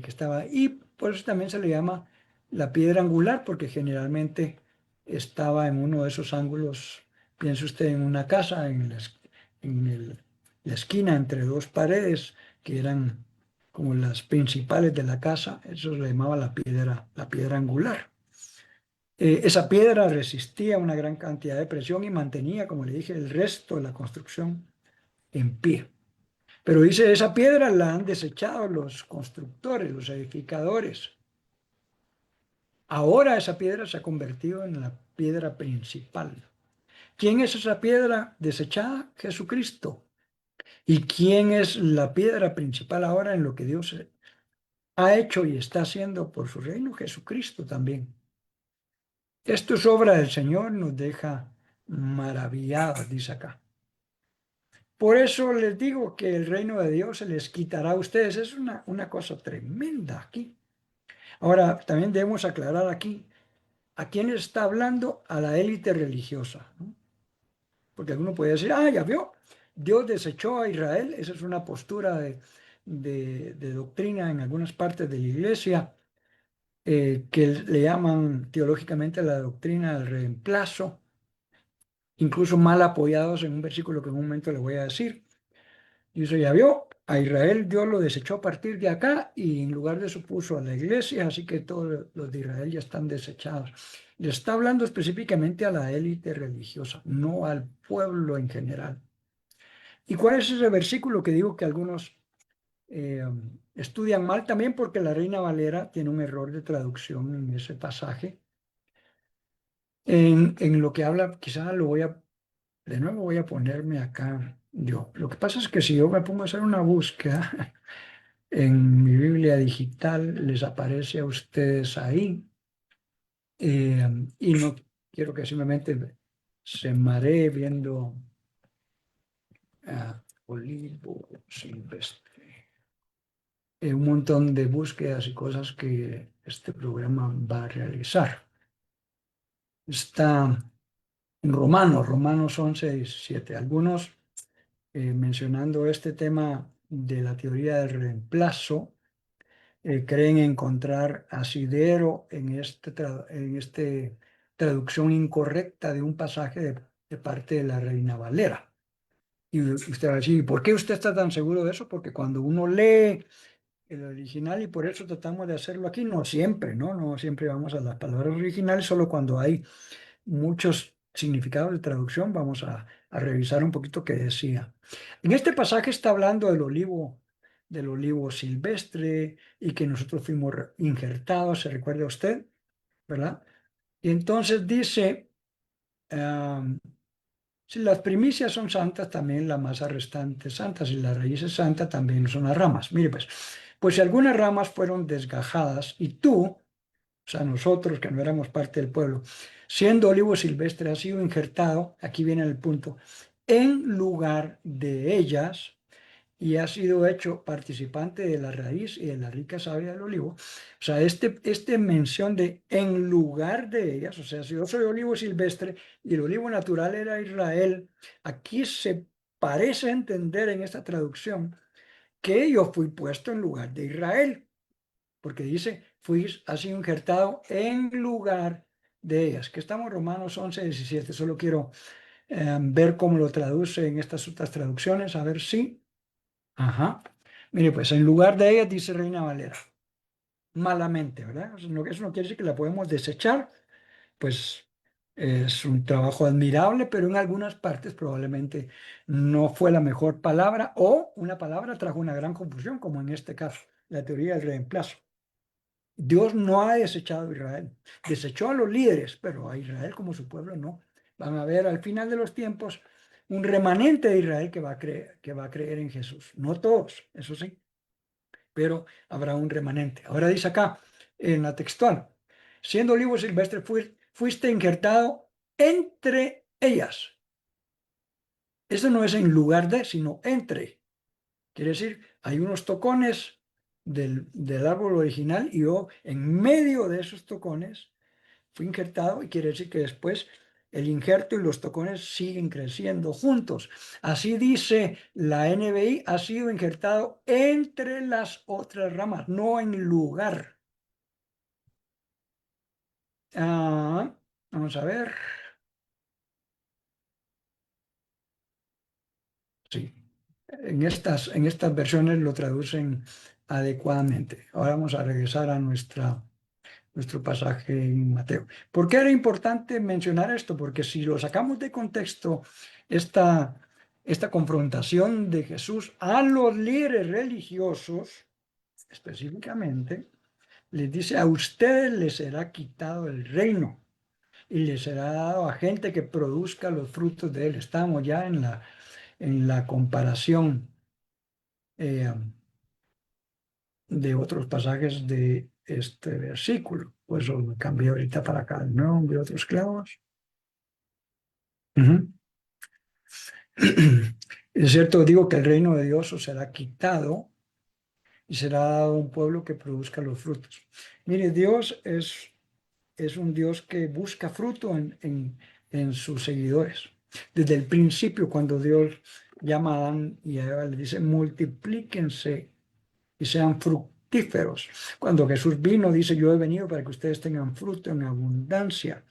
[SPEAKER 1] estaba. Y por eso también se le llama la piedra angular, porque generalmente estaba en uno de esos ángulos. Piense usted en una casa, la esquina entre dos paredes, que eran como las principales de la casa. Eso se le llamaba la piedra angular. Esa piedra resistía una gran cantidad de presión y mantenía, como le dije, el resto de la construcción en pie. Pero dice, esa piedra la han desechado los constructores, los edificadores. Ahora esa piedra se ha convertido en la piedra principal. ¿Quién es esa piedra desechada? Jesucristo. ¿Y quién es la piedra principal ahora en lo que Dios ha hecho y está haciendo por su reino? Jesucristo también. Esto es obra del Señor, nos deja maravillados, dice acá. Por eso les digo que el reino de Dios se les quitará a ustedes. Es una cosa tremenda aquí. Ahora, también debemos aclarar aquí, ¿a quién está hablando? A la élite religiosa, ¿no? Porque alguno puede decir, ya vio, Dios desechó a Israel. Esa es una postura de doctrina en algunas partes de la iglesia, que le llaman teológicamente la doctrina del reemplazo, incluso mal apoyados en un versículo que en un momento le voy a decir. Dice, ya vio, a Israel Dios lo desechó a partir de acá y en lugar de eso puso a la iglesia, así que todos los de Israel ya están desechados. Le está hablando específicamente a la élite religiosa, no al pueblo en general. ¿Y cuál es ese versículo que digo que algunos estudian mal? También porque la Reina Valera tiene un error de traducción en ese pasaje. En lo que habla, quizá de nuevo voy a ponerme acá yo. Lo que pasa es que si yo me pongo a hacer una búsqueda en mi Biblia digital, les aparece a ustedes ahí. Y no quiero que simplemente se maree viendo olivo silvestre. Un montón de búsquedas y cosas que este programa va a realizar. Está en Romanos 11, 17. Algunos mencionando este tema de la teoría del reemplazo, creen encontrar asidero en este traducción incorrecta de un pasaje de parte de la Reina Valera. Y usted va a decir, ¿por qué usted está tan seguro de eso? Porque cuando uno lee el original, y por eso tratamos de hacerlo aquí, no siempre, ¿no? No siempre vamos a las palabras originales, solo cuando hay muchos significados de traducción, vamos a revisar un poquito qué decía. En este pasaje está hablando del olivo silvestre y que nosotros fuimos injertados, ¿se recuerda usted? ¿Verdad? Y entonces dice, si las primicias son santas, también la masa restante es santa. Si la raíz es santa, también son las ramas. Mire pues si algunas ramas fueron desgajadas y tú, o sea, nosotros que no éramos parte del pueblo, siendo olivo silvestre, ha sido injertado, aquí viene el punto, en lugar de ellas y ha sido hecho participante de la raíz y de la rica savia del olivo. O sea, este mención de en lugar de ellas, o sea, si yo soy olivo silvestre y el olivo natural era Israel, aquí se parece entender en esta traducción que yo fui puesto en lugar de Israel, porque dice, ha sido injertado en lugar de ellas, que estamos Romanos 11, 17, solo quiero ver cómo lo traduce en estas otras traducciones, a ver si... Ajá. Mire, pues en lugar de ella dice Reina Valera, malamente, ¿verdad? Eso no quiere decir que la podemos desechar, pues es un trabajo admirable, pero en algunas partes probablemente no fue la mejor palabra o una palabra trajo una gran confusión, como en este caso, la teoría del reemplazo. Dios no ha desechado a Israel. Desechó a los líderes, pero a Israel como su pueblo no. Van a ver al final de los tiempos un remanente de Israel que va a creer en Jesús. No todos, eso sí, pero habrá un remanente. Ahora dice acá, en la textual, siendo olivo silvestre fuiste injertado entre ellas. Eso no es en lugar de, sino entre. Quiere decir, hay unos tocones del árbol original y yo en medio de esos tocones fui injertado y quiere decir que después el injerto y los tocones siguen creciendo juntos. Así dice la NBI, ha sido injertado entre las otras ramas, no en lugar. Vamos a ver. Sí, en estas versiones lo traducen adecuadamente. Ahora vamos a regresar a nuestro pasaje en Mateo. ¿Por qué era importante mencionar esto? Porque si lo sacamos de contexto, esta, esta confrontación de Jesús a los líderes religiosos, específicamente, les dice, a ustedes les será quitado el reino y les será dado a gente que produzca los frutos de él. Estamos ya en la comparación eh, de otros pasajes de este versículo. Pues lo cambié ahorita para acá, ¿no? De otros clavos. Ujú. Es cierto, digo que el reino de Dios os será quitado y será dado a un pueblo que produzca los frutos. Mire, Dios es un Dios que busca fruto en sus seguidores. Desde el principio, cuando Dios llama a Adán y a Eva, le dice, multiplíquense y sean fructíferos. Cuando Jesús vino, dice, yo he venido para que ustedes tengan fruto en abundancia.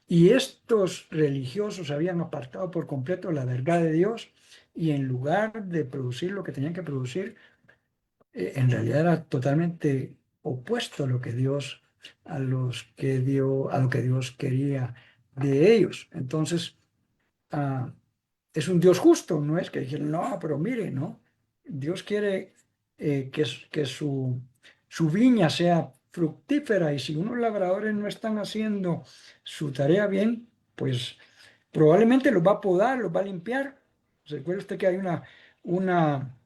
[SPEAKER 1] Y estos religiosos habían apartado por completo la verdad de Dios y en lugar de producir lo que tenían que producir, en realidad era totalmente opuesto a lo que Dios, a lo que Dios quería de ellos. Entonces, ah, es un Dios justo, no es que dijeron, no, pero mire, ¿no? Dios quiere que su viña sea fructífera y si unos labradores no están haciendo su tarea bien, pues probablemente los va a podar, los va a limpiar. ¿Recuerda usted que hay una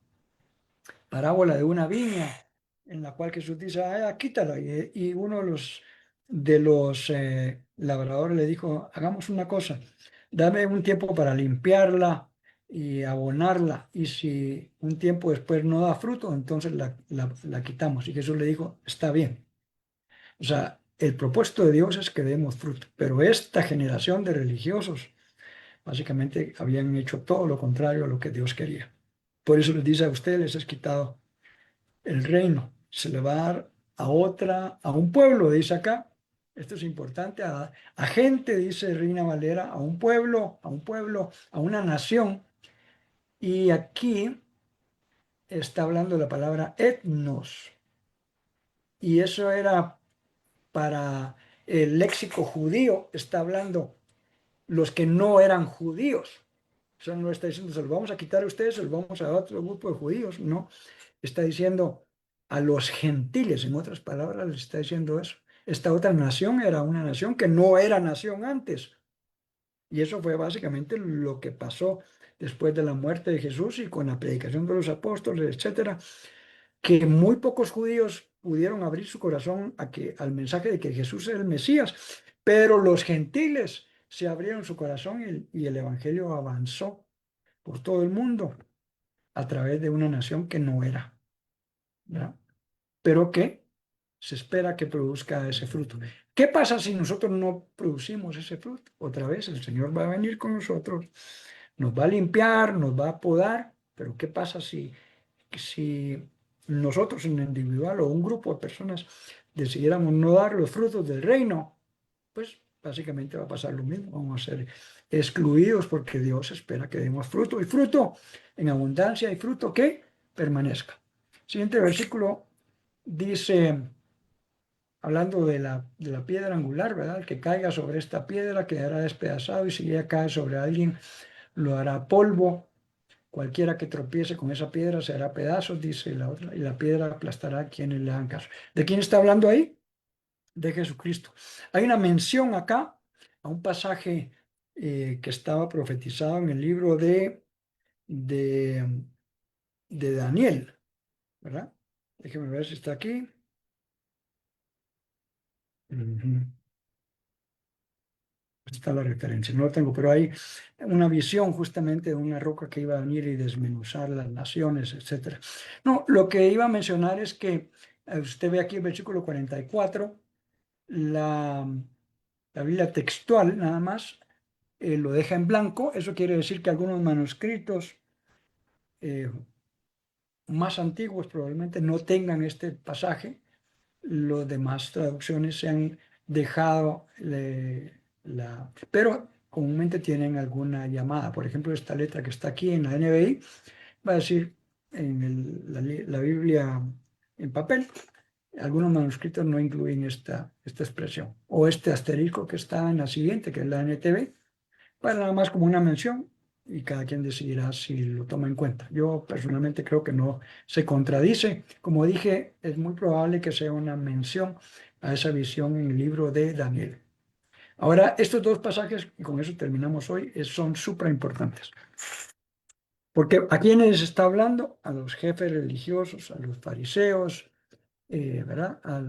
[SPEAKER 1] parábola de una viña en la cual Jesús dice, ah, quítala? Y uno de los labradores le dijo, hagamos una cosa, dame un tiempo para limpiarla y abonarla, y si un tiempo después no da fruto, entonces la quitamos. Y Jesús le dijo, está bien. O sea, el propósito de Dios es que demos fruto, pero esta generación de religiosos básicamente habían hecho todo lo contrario a lo que Dios quería. Por eso les dice a ustedes, les es quitado el reino, se le va a dar a un pueblo, dice acá. Esto es importante, a gente, dice Reina Valera, a una nación. Y aquí está hablando la palabra etnos. Y eso era para el léxico judío, está hablando los que no eran judíos. O sea, no está diciendo, se los vamos a quitar a ustedes, se los vamos a dar a otro grupo de judíos. No, está diciendo a los gentiles, en otras palabras, les está diciendo eso. Esta otra nación era una nación que no era nación antes. Y eso fue básicamente lo que pasó después de la muerte de Jesús y con la predicación de los apóstoles, etcétera, que muy pocos judíos pudieron abrir su corazón al mensaje de que Jesús es el Mesías, pero los gentiles se abrieron su corazón y el evangelio avanzó por todo el mundo a través de una nación que no era, ¿verdad? Pero que se espera que produzca ese fruto. ¿Qué pasa si nosotros no producimos ese fruto? Otra vez el Señor va a venir con nosotros, nos va a limpiar, nos va a podar, pero ¿qué pasa si nosotros en individual o un grupo de personas decidiéramos no dar los frutos del reino? Pues básicamente va a pasar lo mismo, vamos a ser excluidos porque Dios espera que demos fruto y fruto en abundancia y fruto que permanezca. Siguiente versículo dice, hablando de la piedra angular, ¿verdad? El que caiga sobre esta piedra quedará despedazado y si ella cae sobre alguien lo hará polvo. Cualquiera que tropiece con esa piedra se hará pedazos, dice la otra, y la piedra aplastará a quienes le hagan caso. ¿De quién está hablando ahí? De Jesucristo. Hay una mención acá a un pasaje que estaba profetizado en el libro de, de Daniel, ¿verdad? Déjeme ver si está aquí. Ujú. Está la referencia, no lo tengo, pero hay una visión justamente de una roca que iba a venir y desmenuzar las naciones, etcétera. No, lo que iba a mencionar es que usted ve aquí el versículo 44, la, la Biblia textual nada más lo deja en blanco. Eso quiere decir que algunos manuscritos eh, más antiguos probablemente no tengan este pasaje. Los demás traducciones se han dejado pero comúnmente tienen alguna llamada. Por ejemplo, esta letra que está aquí en la NBI va a decir en la Biblia en papel. Algunos manuscritos no incluyen esta expresión. O este asterisco que está en la siguiente, que es la NTV, para nada más como una mención y cada quien decidirá si lo toma en cuenta. Yo personalmente creo que no se contradice. Como dije, es muy probable que sea una mención a esa visión en el libro de Daniel. Ahora, estos dos pasajes, y con eso terminamos hoy, son súper importantes. Porque ¿a quiénes está hablando? A los jefes religiosos, a los fariseos, ¿verdad? A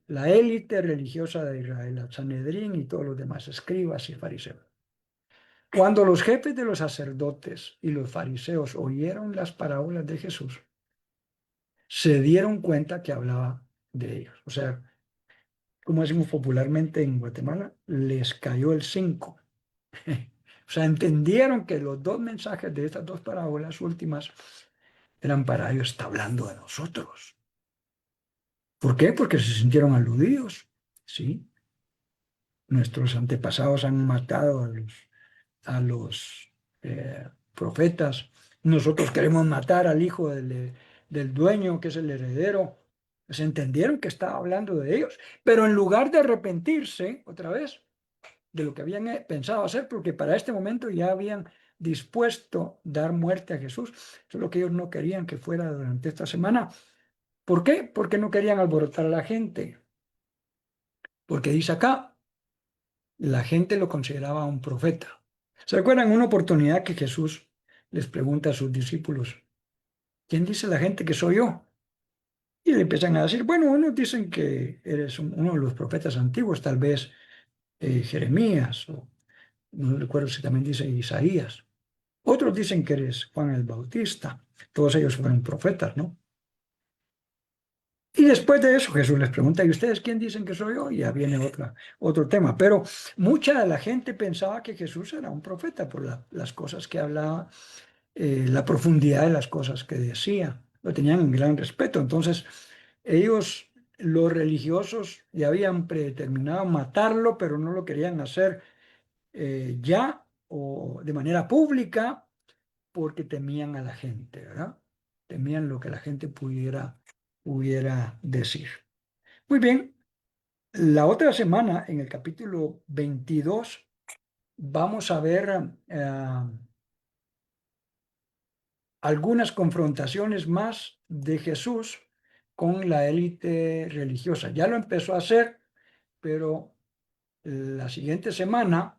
[SPEAKER 1] la élite religiosa de Israel, al Sanedrín y todos los demás escribas y fariseos. Cuando los jefes de los sacerdotes y los fariseos oyeron las parábolas de Jesús, se dieron cuenta que hablaba de ellos. O sea, como decimos popularmente en Guatemala, les cayó el 5. O sea, entendieron que los dos mensajes de estas dos parábolas últimas eran para ellos, está hablando de nosotros. ¿Por qué? Porque se sintieron aludidos. Sí, nuestros antepasados han matado a los profetas. Nosotros queremos matar al hijo del dueño, que es el heredero. Se entendieron que estaba hablando de ellos, pero en lugar de arrepentirse otra vez de lo que habían pensado hacer, porque para este momento ya habían dispuesto dar muerte a Jesús. Eso es lo que ellos no querían que fuera durante esta semana. ¿Por qué? Porque no querían alborotar a la gente. Porque dice acá, la gente lo consideraba un profeta. ¿Se acuerdan una oportunidad que Jesús les pregunta a sus discípulos, ¿quién dice la gente que soy yo? Y le empiezan a decir, bueno, unos dicen que eres uno de los profetas antiguos, tal vez Jeremías, o no recuerdo si también dice Isaías. Otros dicen que eres Juan el Bautista. Todos ellos fueron profetas, ¿no? Y después de eso Jesús les pregunta, ¿y ustedes quién dicen que soy yo? Y ya viene otro tema. Pero mucha de la gente pensaba que Jesús era un profeta por las cosas que hablaba, la profundidad de las cosas que decía. Lo tenían en gran respeto. Entonces, ellos, los religiosos, ya habían predeterminado matarlo, pero no lo querían hacer ya o de manera pública porque temían a la gente, ¿verdad? Temían lo que la gente pudiera decir. Muy bien, la otra semana, en el capítulo 22, vamos a ver algunas confrontaciones más de Jesús con la élite religiosa. Ya lo empezó a hacer, pero la siguiente semana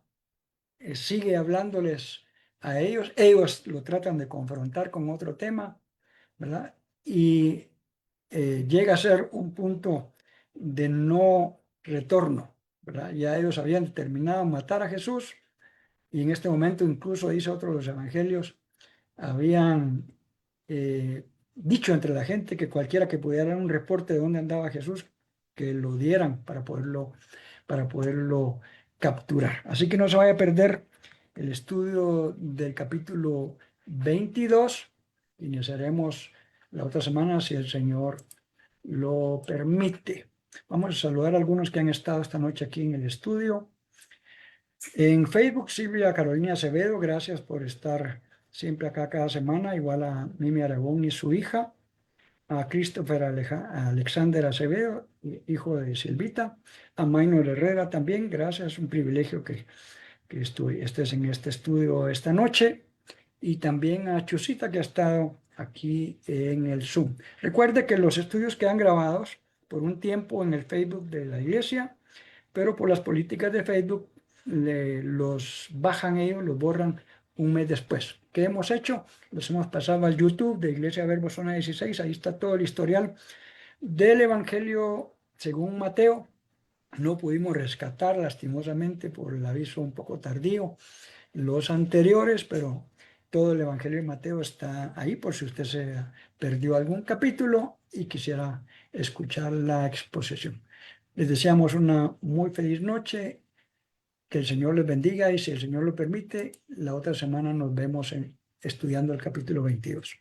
[SPEAKER 1] sigue hablándoles a ellos. Ellos lo tratan de confrontar con otro tema, ¿verdad? Y llega a ser un punto de no retorno, ¿verdad? Ya ellos habían determinado matar a Jesús y en este momento, incluso dice otro de los evangelios, habían dicho entre la gente que cualquiera que pudiera dar un reporte de dónde andaba Jesús, que lo dieran para poderlo capturar. Así que no se vaya a perder el estudio del capítulo 22. Iniciaremos la otra semana si el Señor lo permite. Vamos a saludar a algunos que han estado esta noche aquí en el estudio. En Facebook, Silvia Carolina Acevedo, gracias por estar siempre acá cada semana, igual a Mimi Aragón y su hija, a Christopher Alexander Acevedo, hijo de Silvita, a Maynor Herrera también, gracias, es un privilegio que estés en este estudio esta noche. y también a Chusita, que ha estado aquí en el Zoom. Recuerde que los estudios quedan grabados por un tiempo en el Facebook de la iglesia, pero por las políticas de Facebook los bajan ellos, los borran un mes después. ¿Qué hemos hecho? Los hemos pasado al YouTube de Iglesia Verbo Zona 16, ahí está todo el historial del Evangelio según Mateo. No pudimos rescatar, lastimosamente, por el aviso un poco tardío, los anteriores, pero todo el Evangelio de Mateo está ahí por si usted se perdió algún capítulo y quisiera escuchar la exposición. Les deseamos una muy feliz noche, que el Señor les bendiga y si el Señor lo permite, la otra semana nos vemos estudiando el capítulo 22.